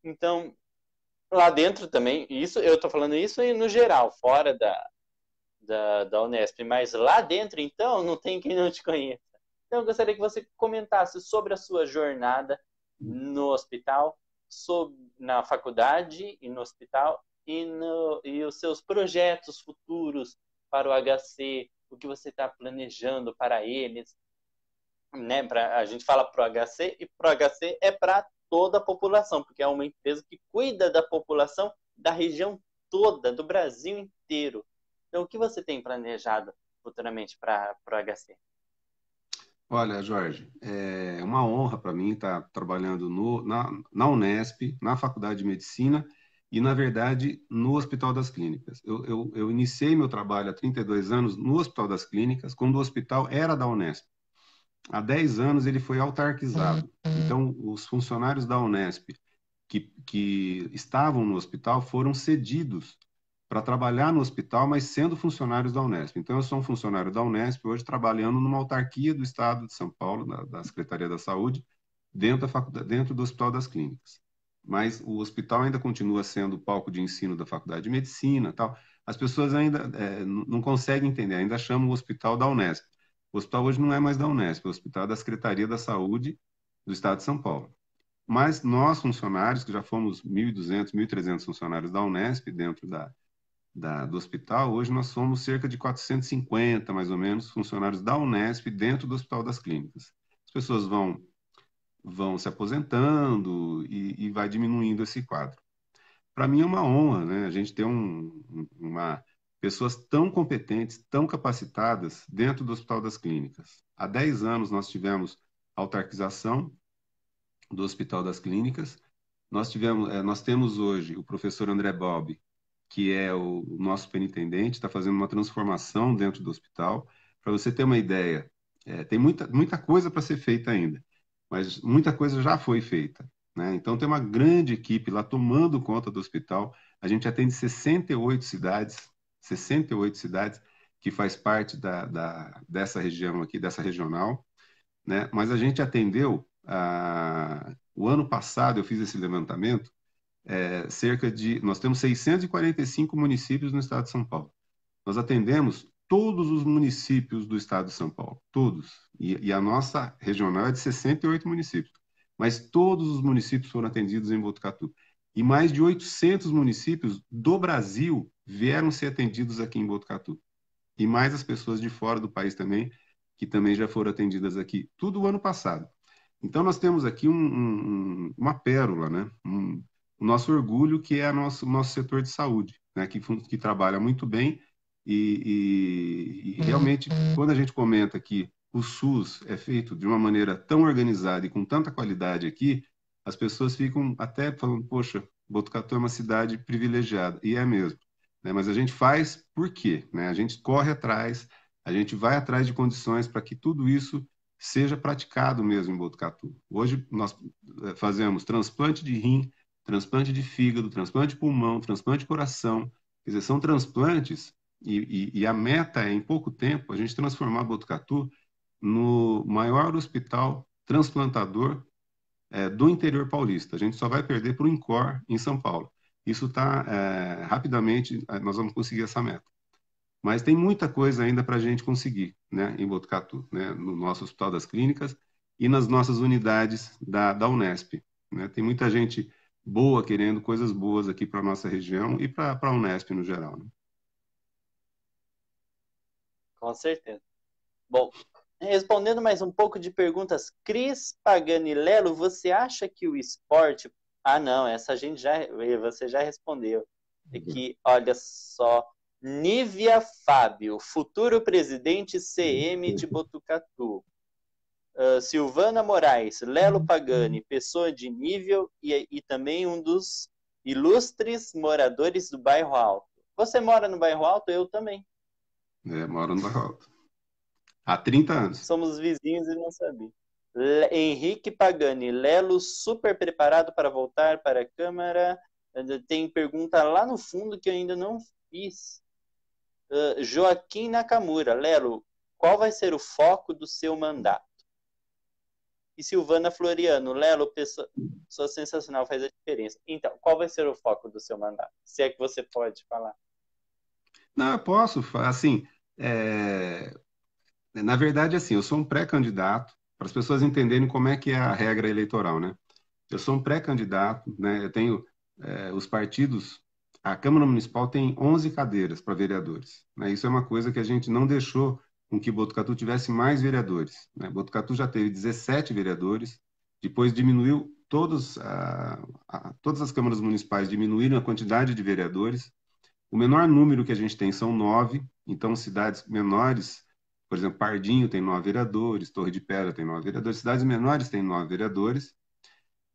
Então, lá dentro também, isso eu estou falando isso no geral, fora da Unesp, mas lá dentro, então, não tem quem não te conheça. Então, eu gostaria que você comentasse sobre a sua jornada no hospital, na faculdade e no hospital, e os seus projetos futuros para o HC, o que você está planejando para eles. Né? A gente fala para o HC, e para o HC é para toda a população, porque é uma empresa que cuida da população da região toda, do Brasil inteiro. Então, o que você tem planejado futuramente para o HC? Olha, Jorge, é uma honra para mim estar trabalhando na Unesp, na Faculdade de Medicina e, na verdade, no Hospital das Clínicas. Eu iniciei meu trabalho há 32 anos no Hospital das Clínicas, quando o hospital era da Unesp. Há 10 anos ele foi autarquizado. Então, os funcionários da Unesp que estavam no hospital foram cedidos para trabalhar no hospital, mas sendo funcionários da Unesp. Então, eu sou um funcionário da Unesp, hoje trabalhando numa autarquia do Estado de São Paulo, da Secretaria da Saúde, dentro do Hospital das Clínicas. Mas o hospital ainda continua sendo o palco de ensino da Faculdade de Medicina, tal. As pessoas ainda não conseguem entender, ainda chamam o hospital da Unesp. O hospital hoje não é mais da Unesp, é o hospital da Secretaria da Saúde do Estado de São Paulo. Mas nós, funcionários, que já fomos 1.200, 1.300 funcionários da Unesp dentro do hospital, hoje nós somos cerca de 450, mais ou menos, funcionários da Unesp dentro do Hospital das Clínicas. As pessoas vão se aposentando e vai diminuindo esse quadro. Para mim é uma honra, né? A gente ter pessoas tão competentes, tão capacitadas dentro do Hospital das Clínicas. Há 10 anos nós tivemos autarquização do Hospital das Clínicas. Nós temos hoje o professor André Bob, que é o nosso superintendente, está fazendo uma transformação dentro do hospital. Para você ter uma ideia, tem muita coisa para ser feita ainda, mas muita coisa já foi feita, né? Então, tem uma grande equipe lá tomando conta do hospital. A gente atende 68 cidades que faz parte dessa região aqui, dessa regional, né? Mas a gente atendeu, o ano passado, eu fiz esse levantamento, nós temos 645 municípios no estado de São Paulo. Nós atendemos todos os municípios do estado de São Paulo, todos. E a nossa regional é de 68 municípios. Mas todos os municípios foram atendidos em Botucatu. E mais de 800 municípios do Brasil vieram ser atendidos aqui em Botucatu. E mais as pessoas de fora do país também, que também já foram atendidas aqui. Tudo o ano passado. Então, nós temos aqui uma pérola, né? O nosso orgulho, que é o nosso setor de saúde, né? Que trabalha muito bem e realmente, quando a gente comenta que o SUS é feito de uma maneira tão organizada e com tanta qualidade aqui, as pessoas ficam até falando, poxa, Botucatu é uma cidade privilegiada, e é mesmo, né? Mas a gente faz por quê, né? A gente corre atrás, a gente vai atrás de condições para que tudo isso seja praticado mesmo em Botucatu. Hoje nós fazemos transplante de rim, transplante de fígado, transplante de pulmão, transplante de coração. Quer dizer, são transplantes e a meta é, em pouco tempo, a gente transformar Botucatu no maior hospital transplantador do interior paulista. A gente só vai perder para o INCOR em São Paulo. Isso está, rapidamente, nós vamos conseguir essa meta. Mas tem muita coisa ainda para a gente conseguir, né, em Botucatu, né, no nosso Hospital das Clínicas e nas nossas unidades da Unesp, né? Tem muita gente boa querendo coisas boas aqui para a nossa região e para a Unesp no geral, né? Com certeza. Bom, respondendo mais um pouco de perguntas, Cris Pagani Lelo, você acha que o esporte... Ah, não, essa você já respondeu. É que, olha só, Nívia Fábio, futuro presidente CM de Botucatu. Silvana Moraes, Lelo Pagani, pessoa de nível e também um dos ilustres moradores do Bairro Alto. Você mora no Bairro Alto? Eu também. Moro no Bairro Alto. Há 30 anos. Somos vizinhos e não sabia. Henrique Pagani, Lelo super preparado para voltar para a Câmara. Tem pergunta lá no fundo que eu ainda não fiz. Joaquim Nakamura, Lelo, qual vai ser o foco do seu mandato? E Silvana Floriano, Lelo, pessoa sensacional, faz a diferença. Então, qual vai ser o foco do seu mandato? Se é que você pode falar. Não, eu posso. Assim, na verdade, assim, eu sou um pré-candidato, para as pessoas entenderem como é que é a regra eleitoral, né? Eu sou um pré-candidato, né? Eu tenho os partidos... A Câmara Municipal tem 11 cadeiras para vereadores, né? Isso é uma coisa que a gente não deixou com que Botucatu tivesse mais vereadores, né? Botucatu já teve 17 vereadores, depois diminuiu todas as câmaras municipais diminuíram a quantidade de vereadores. O menor número que a gente tem são 9, então cidades menores, por exemplo, Pardinho tem 9 vereadores, Torre de Pedra tem 9 vereadores, cidades menores têm 9 vereadores,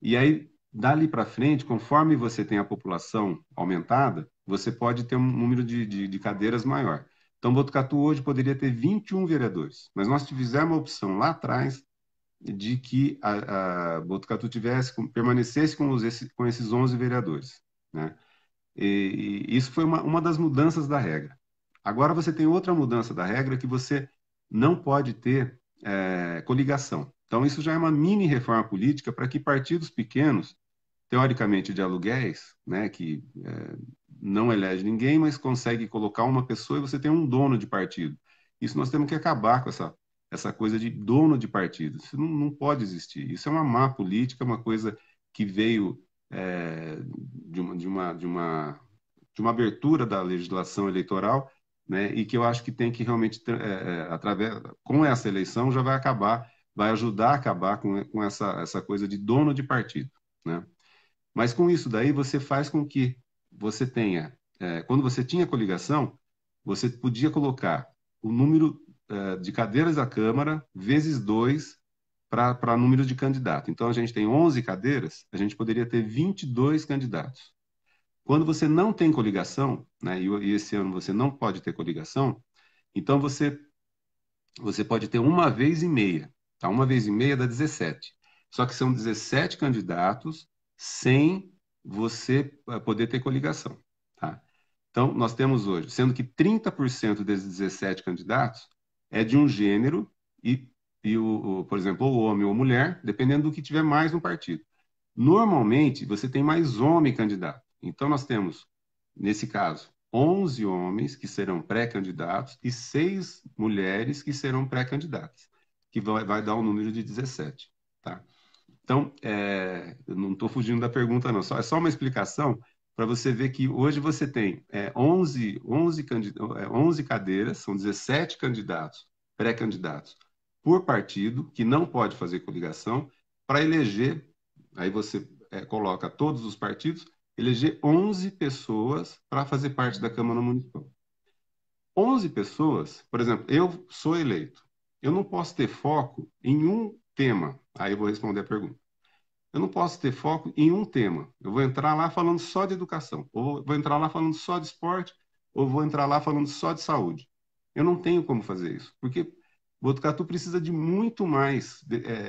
e aí, dali para frente, conforme você tem a população aumentada, você pode ter um número de cadeiras maior. Então, Botucatu hoje poderia ter 21 vereadores, mas nós fizemos a opção lá atrás de que a Botucatu permanecesse com esses 11 vereadores, né? E isso foi uma das mudanças da regra. Agora você tem outra mudança da regra que você não pode ter coligação. Então, isso já é uma mini reforma política para que partidos pequenos, teoricamente de aluguéis, né, que não elege ninguém, mas consegue colocar uma pessoa e você tem um dono de partido. Isso nós temos que acabar com essa coisa de dono de partido. Isso não pode existir. Isso é uma má política, uma coisa que veio de uma abertura da legislação eleitoral, né, e que eu acho que tem que realmente, com essa eleição, já vai ajudar a acabar com essa coisa de dono de partido, né? Mas com isso daí, você faz com que você tenha, quando você tinha coligação, você podia colocar o número de cadeiras da Câmara vezes 2 para número de candidato. Então, a gente tem 11 cadeiras, a gente poderia ter 22 candidatos. Quando você não tem coligação, né, e esse ano você não pode ter coligação, então você pode ter uma vez e meia. Tá? Uma vez e meia dá 17. Só que são 17 candidatos sem você poder ter coligação. Tá? Então, nós temos hoje, sendo que 30% desses 17 candidatos é de um gênero e por exemplo, o homem ou mulher, dependendo do que tiver mais no partido. Normalmente, você tem mais homem candidato. Então, nós temos, nesse caso, 11 homens que serão pré-candidatos e 6 mulheres que serão pré-candidatas, que vai dar um número de 17. Tá? Então, eu não estou fugindo da pergunta, não. É só uma explicação para você ver que hoje você tem 11 cadeiras, são 17 candidatos, pré-candidatos, por partido, que não pode fazer coligação, para eleger, aí você coloca todos os partidos, eleger 11 pessoas para fazer parte da Câmara Municipal. 11 pessoas, por exemplo, eu sou eleito. Eu não posso ter foco em um tema. Aí eu vou responder a pergunta. Eu não posso ter foco em um tema. Eu vou entrar lá falando só de educação, ou vou entrar lá falando só de esporte, ou vou entrar lá falando só de saúde. Eu não tenho como fazer isso, porque Botucatu precisa de muito mais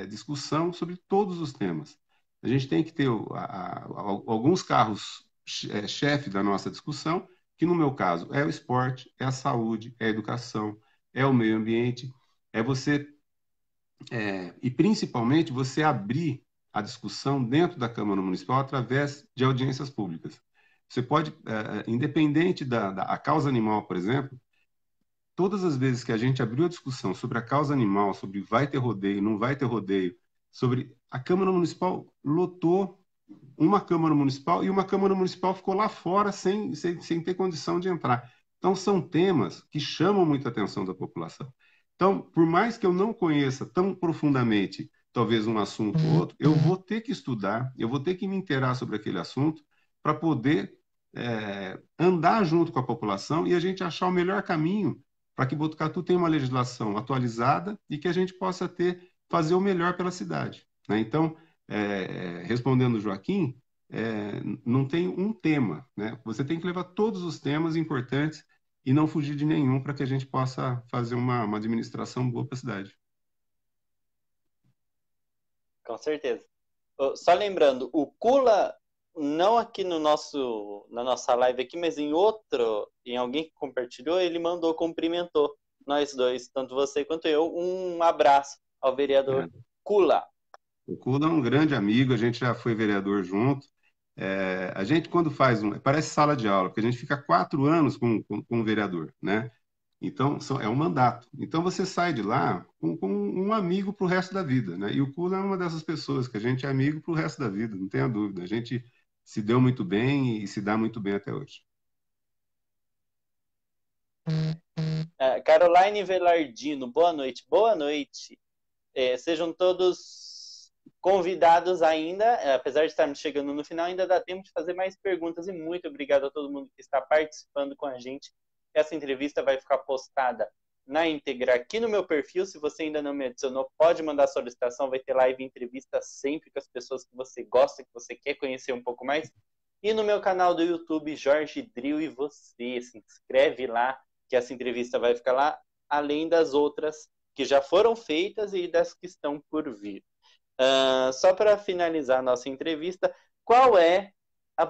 discussão sobre todos os temas. A gente tem que ter alguns carros chefe da nossa discussão, que no meu caso é o esporte, é a saúde, é a educação, é o meio ambiente, e principalmente você abrir a discussão dentro da Câmara Municipal através de audiências públicas. Você pode, independente da causa animal, por exemplo, todas as vezes que a gente abriu a discussão sobre a causa animal, sobre vai ter rodeio, não vai ter rodeio, sobre a Câmara Municipal lotou uma Câmara Municipal e uma Câmara Municipal ficou lá fora sem ter condição de entrar. Então, são temas que chamam muita atenção da população. Então, por mais que eu não conheça tão profundamente, talvez um assunto ou outro, eu vou ter que estudar, eu vou ter que me inteirar sobre aquele assunto para poder andar junto com a população e a gente achar o melhor caminho para que Botucatu tenha uma legislação atualizada e que a gente possa fazer o melhor pela cidade, né? Então, respondendo o Joaquim, não tem um tema, né? Você tem que levar todos os temas importantes e não fugir de nenhum para que a gente possa fazer uma administração boa para a cidade. Com certeza. Só lembrando, o Kula, não aqui no na nossa live aqui, mas em alguém que compartilhou, ele mandou, cumprimentou nós dois, tanto você quanto eu, um abraço ao vereador Kula. O Kula é um grande amigo, a gente já foi vereador junto. A gente, quando faz parece sala de aula, porque a gente fica 4 anos com um vereador, né? Então, é um mandato. Então, você sai de lá com um amigo para o resto da vida, né? E o Kula é uma dessas pessoas que a gente é amigo para o resto da vida, não tenha dúvida. A gente se deu muito bem e se dá muito bem até hoje. Caroline Velardino, boa noite. Boa noite. Sejam todos convidados ainda, apesar de estarmos chegando no final, ainda dá tempo de fazer mais perguntas e muito obrigado a todo mundo que está participando com a gente. Essa entrevista vai ficar postada na íntegra aqui no meu perfil. Se você ainda não me adicionou, pode mandar solicitação, vai ter live e entrevista sempre com as pessoas que você gosta, que você quer conhecer um pouco mais. E no meu canal do YouTube, Jorge Dril e você, se inscreve lá, que essa entrevista vai ficar lá, além das outras que já foram feitas e das que estão por vir. Só para finalizar a nossa entrevista, qual é a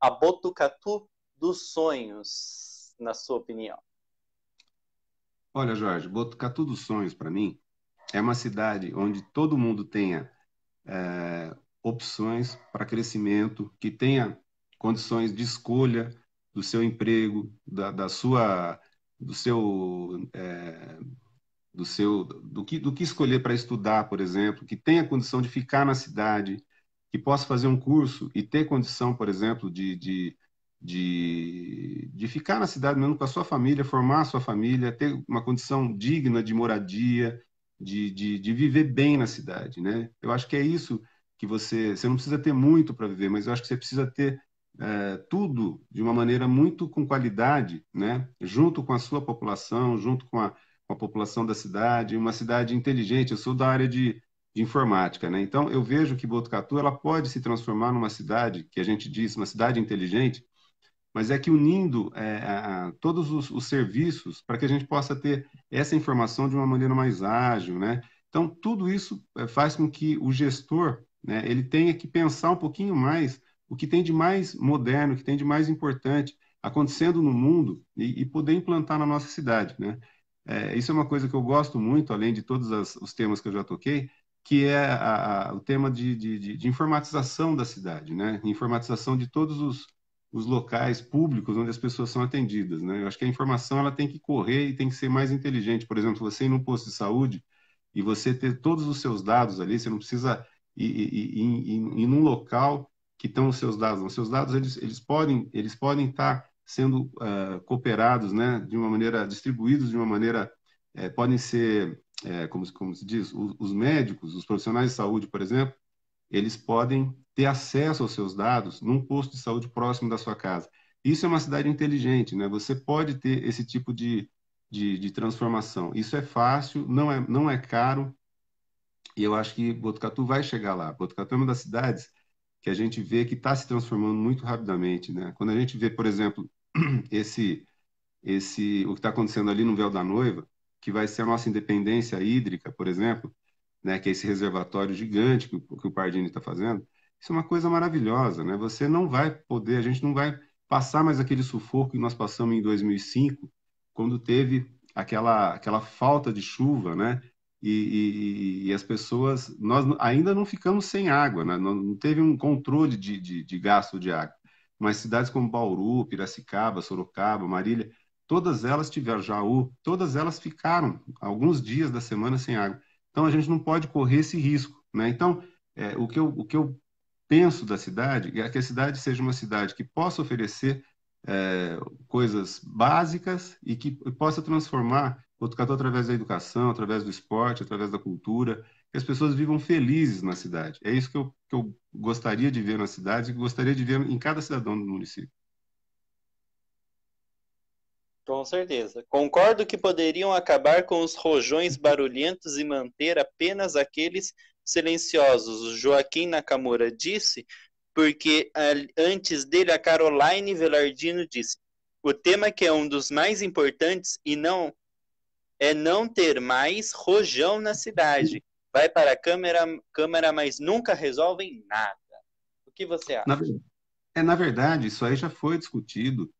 Botucatu dos sonhos, na sua opinião? Olha, Jorge, Botucatu dos sonhos, para mim, é uma cidade onde todo mundo tenha opções para crescimento, que tenha condições de escolha do seu emprego, do que escolher para estudar, por exemplo, que tenha condição de ficar na cidade, que possa fazer um curso e ter condição, por exemplo, de ficar na cidade mesmo com a sua família, formar a sua família, ter uma condição digna de moradia, de viver bem na cidade, né? Eu acho que é isso que você não precisa ter muito para viver, mas eu acho que você precisa ter tudo de uma maneira muito com qualidade, né? Junto com a sua população, junto com a população da cidade, uma cidade inteligente. Eu sou da área de informática, né? Então, eu vejo que Botucatu ela pode se transformar numa cidade, que a gente diz, uma cidade inteligente, mas é que unindo todos os serviços para que a gente possa ter essa informação de uma maneira mais ágil, né? Então, tudo isso faz com que o gestor, né, ele tenha que pensar um pouquinho mais o que tem de mais moderno, o que tem de mais importante acontecendo no mundo e poder implantar na nossa cidade, né? Isso é uma coisa que eu gosto muito, além de todos os temas que eu já toquei, que é o tema de informatização da cidade, né? Informatização de todos os locais públicos onde as pessoas são atendidas, né? Eu acho que a informação ela tem que correr e tem que ser mais inteligente. Por exemplo, você ir num posto de saúde e você ter todos os seus dados ali, você não precisa ir num local que estão os seus dados. Os seus dados eles podem estar sendo cooperados, né? De uma maneira distribuídos de uma maneira podem ser como se diz, os médicos, os profissionais de saúde, por exemplo, eles podem ter acesso aos seus dados num posto de saúde próximo da sua casa. Isso é uma cidade inteligente, né? Você pode ter esse tipo de transformação. Isso é fácil, não é caro, e eu acho que Botucatu vai chegar lá. Botucatu é uma das cidades que a gente vê que está se transformando muito rapidamente, né? Quando a gente vê, por exemplo, o que está acontecendo ali no Véu da Noiva, que vai ser a nossa independência hídrica, por exemplo, né, que é esse reservatório gigante que o Pardini está fazendo, isso é uma coisa maravilhosa, né? Você não vai poder, a gente não vai passar mais aquele sufoco que nós passamos em 2005, quando teve aquela falta de chuva, né? E as pessoas, nós ainda não ficamos sem água, né? Não teve um controle de gasto de água. Mas cidades como Bauru, Piracicaba, Sorocaba, Marília, todas elas tiveram, Jaú, todas elas ficaram alguns dias da semana sem água. Então, a gente não pode correr esse risco, né? Então, o que eu penso da cidade é que a cidade seja uma cidade que possa oferecer coisas básicas e que possa transformar Botucatu através da educação, através do esporte, através da cultura, que as pessoas vivam felizes na cidade. É isso que eu gostaria de ver na cidade e que gostaria de ver em cada cidadão do município. Com certeza. Concordo que poderiam acabar com os rojões barulhentos e manter apenas aqueles silenciosos. O Joaquim Nakamura disse, porque antes dele a Caroline Velardino disse: o tema que é um dos mais importantes e não ter mais rojão na cidade. Vai para a Câmara, mas nunca resolvem nada. O que você acha? Na verdade, isso aí já foi discutido.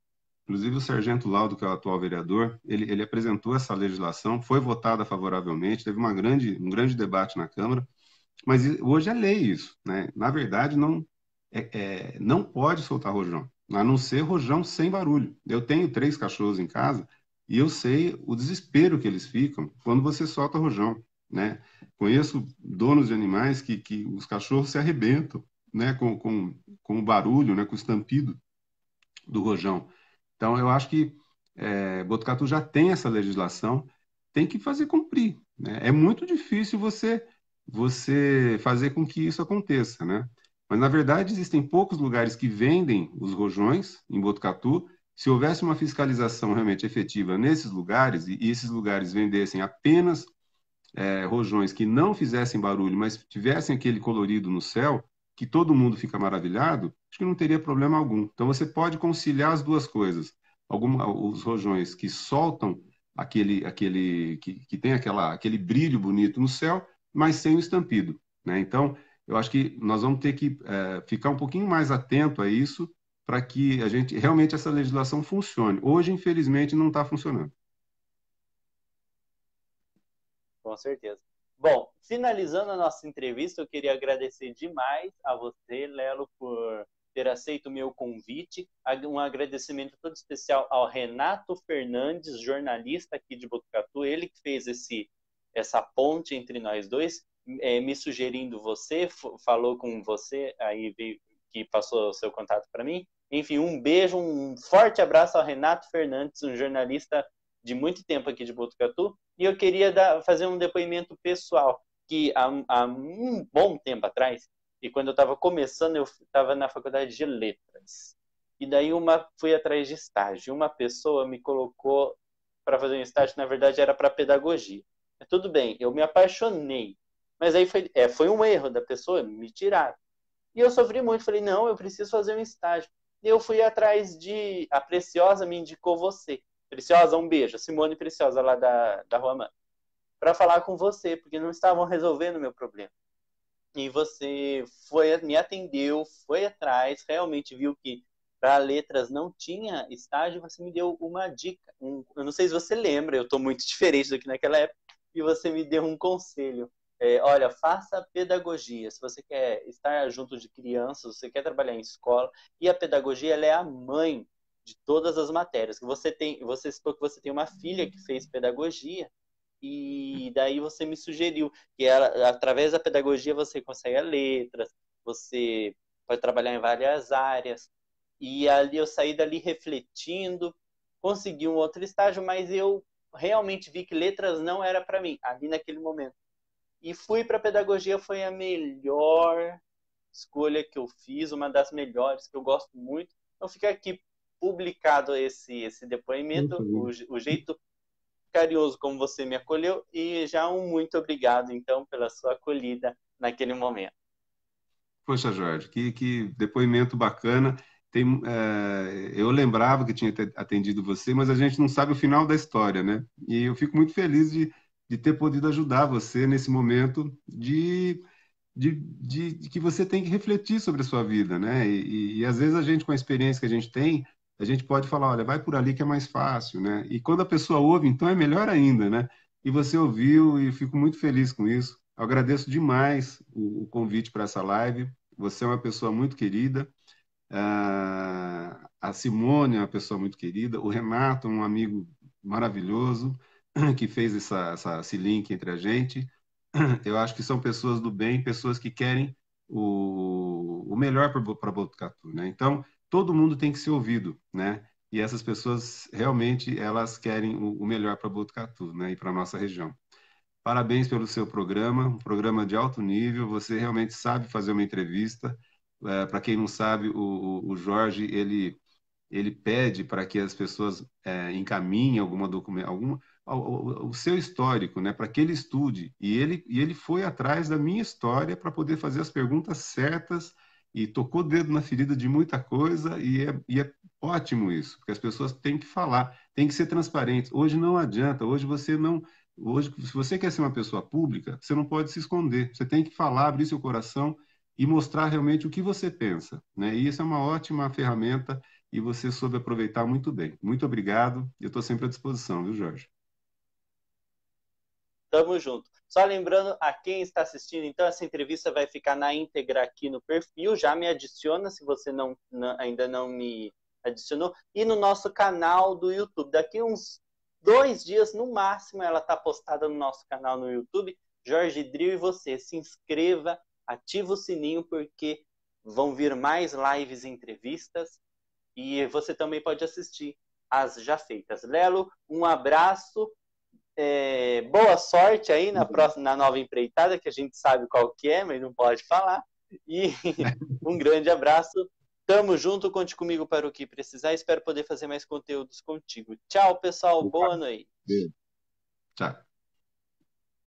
Inclusive, o Sargento Laudo, que é o atual vereador, ele apresentou essa legislação, foi votada favoravelmente, teve um grande debate na Câmara, mas hoje é lei isso, né? Na verdade, não pode soltar rojão, a não ser rojão sem barulho. Eu tenho 3 cachorros em casa e eu sei o desespero que eles ficam quando você solta rojão, né? Conheço donos de animais que os cachorros se arrebentam, né? Com o barulho, né? Com o estampido do rojão. Então, eu acho que Botucatu já tem essa legislação, tem que fazer cumprir, né? É muito difícil você fazer com que isso aconteça, né? Mas, na verdade, existem poucos lugares que vendem os rojões em Botucatu. Se houvesse uma fiscalização realmente efetiva nesses lugares e esses lugares vendessem apenas rojões que não fizessem barulho, mas tivessem aquele colorido no céu, que todo mundo fica maravilhado, acho que não teria problema algum. Então você pode conciliar as duas coisas. Os rojões que soltam que tem aquele brilho bonito no céu, mas sem o estampido, né? Então, eu acho que nós vamos ter que ficar um pouquinho mais atento a isso para que a gente realmente essa legislação funcione. Hoje, infelizmente, não está funcionando. Com certeza. Bom, finalizando a nossa entrevista, eu queria agradecer demais a você, Lelo, por ter aceito o meu convite. Um agradecimento todo especial ao Renato Fernandes, jornalista aqui de Botucatu, ele que fez essa ponte entre nós dois, me sugerindo você, falou com você, aí que passou o seu contato para mim. Enfim, um beijo, um forte abraço ao Renato Fernandes, um jornalista de muito tempo aqui de Botucatu, e eu queria fazer um depoimento pessoal, que há um bom tempo atrás, e quando eu estava começando, eu estava na faculdade de letras, e daí fui atrás de estágio, uma pessoa me colocou para fazer um estágio, que na verdade era para pedagogia. Tudo bem, eu me apaixonei, mas aí foi um erro da pessoa, me tiraram. E eu sofri muito, falei, não, eu preciso fazer um estágio. E eu fui atrás a Preciosa me indicou você. Preciosa, um beijo. Simone Preciosa, lá da Rua Mãe. Para falar com você, porque não estavam resolvendo o meu problema. E você me atendeu, foi atrás, realmente viu que para letras não tinha estágio, você me deu uma dica. Eu não sei se você lembra, eu estou muito diferente do que naquela época, e você me deu um conselho. Olha, faça pedagogia. Se você quer estar junto de crianças, você quer trabalhar em escola, e a pedagogia ela é a mãe de todas as matérias. Você citou que você tem uma filha que fez pedagogia, e daí você me sugeriu que através da pedagogia você consegue letras, você pode trabalhar em várias áreas. E ali eu saí dali refletindo, consegui um outro estágio, mas eu realmente vi que letras não era para mim, ali naquele momento. E fui para pedagogia, foi a melhor escolha que eu fiz, uma das melhores, que eu gosto muito. Então fica aqui publicado esse depoimento, o jeito carinhoso como você me acolheu, e já um muito obrigado, então, pela sua acolhida naquele momento. Poxa, Jorge, que depoimento bacana. Eu lembrava que tinha atendido você, mas a gente não sabe o final da história, né? E eu fico muito feliz de ter podido ajudar você nesse momento de que você tem que refletir sobre a sua vida, né? E às vezes a gente, com a experiência que a gente tem, a gente pode falar, olha, vai por ali que é mais fácil, né? E quando a pessoa ouve, então é melhor ainda, né? E você ouviu e fico muito feliz com isso. Eu agradeço demais o convite para essa live. Você é uma pessoa muito querida. A Simone é uma pessoa muito querida. O Renato, um amigo maravilhoso, que fez esse link entre a gente. Eu acho que são pessoas do bem, pessoas que querem o melhor para Botucatu, né? Então, todo mundo tem que ser ouvido, né? e essas pessoas realmente elas querem o melhor para Botucatu, né, e para a nossa região. Parabéns pelo seu programa, um programa de alto nível, você realmente sabe fazer uma entrevista. Para quem não sabe, o Jorge, ele pede para que as pessoas encaminhem alguma documento, o seu histórico, né, para que ele estude. E ele foi atrás da minha história para poder fazer as perguntas certas e tocou o dedo na ferida de muita coisa e é ótimo isso, porque as pessoas têm que falar, têm que ser transparentes. Hoje não adianta, hoje você não. Hoje, se você quer ser uma pessoa pública, você não pode se esconder. Você tem que falar, abrir seu coração e mostrar realmente o que você pensa, né? E isso é uma ótima ferramenta e você soube aproveitar muito bem. Muito obrigado. Eu estou sempre à disposição, viu, Jorge? Tamo junto. Só lembrando a quem está assistindo, então essa entrevista vai ficar na íntegra aqui no perfil. Já me adiciona se você ainda não me adicionou. E no nosso canal do YouTube. Daqui uns 2 dias, no máximo, ela está postada no nosso canal no YouTube. Jorge Dril, e você, se inscreva, ativa o sininho, porque vão vir mais lives e entrevistas. E você também pode assistir as já feitas. Lelo, um abraço. Boa sorte aí na nova empreitada, que a gente sabe qual que é, mas não pode falar. E um grande abraço. Tamo junto, conte comigo para o que precisar. Espero poder fazer mais conteúdos contigo. Tchau, pessoal. Boa noite. Tchau.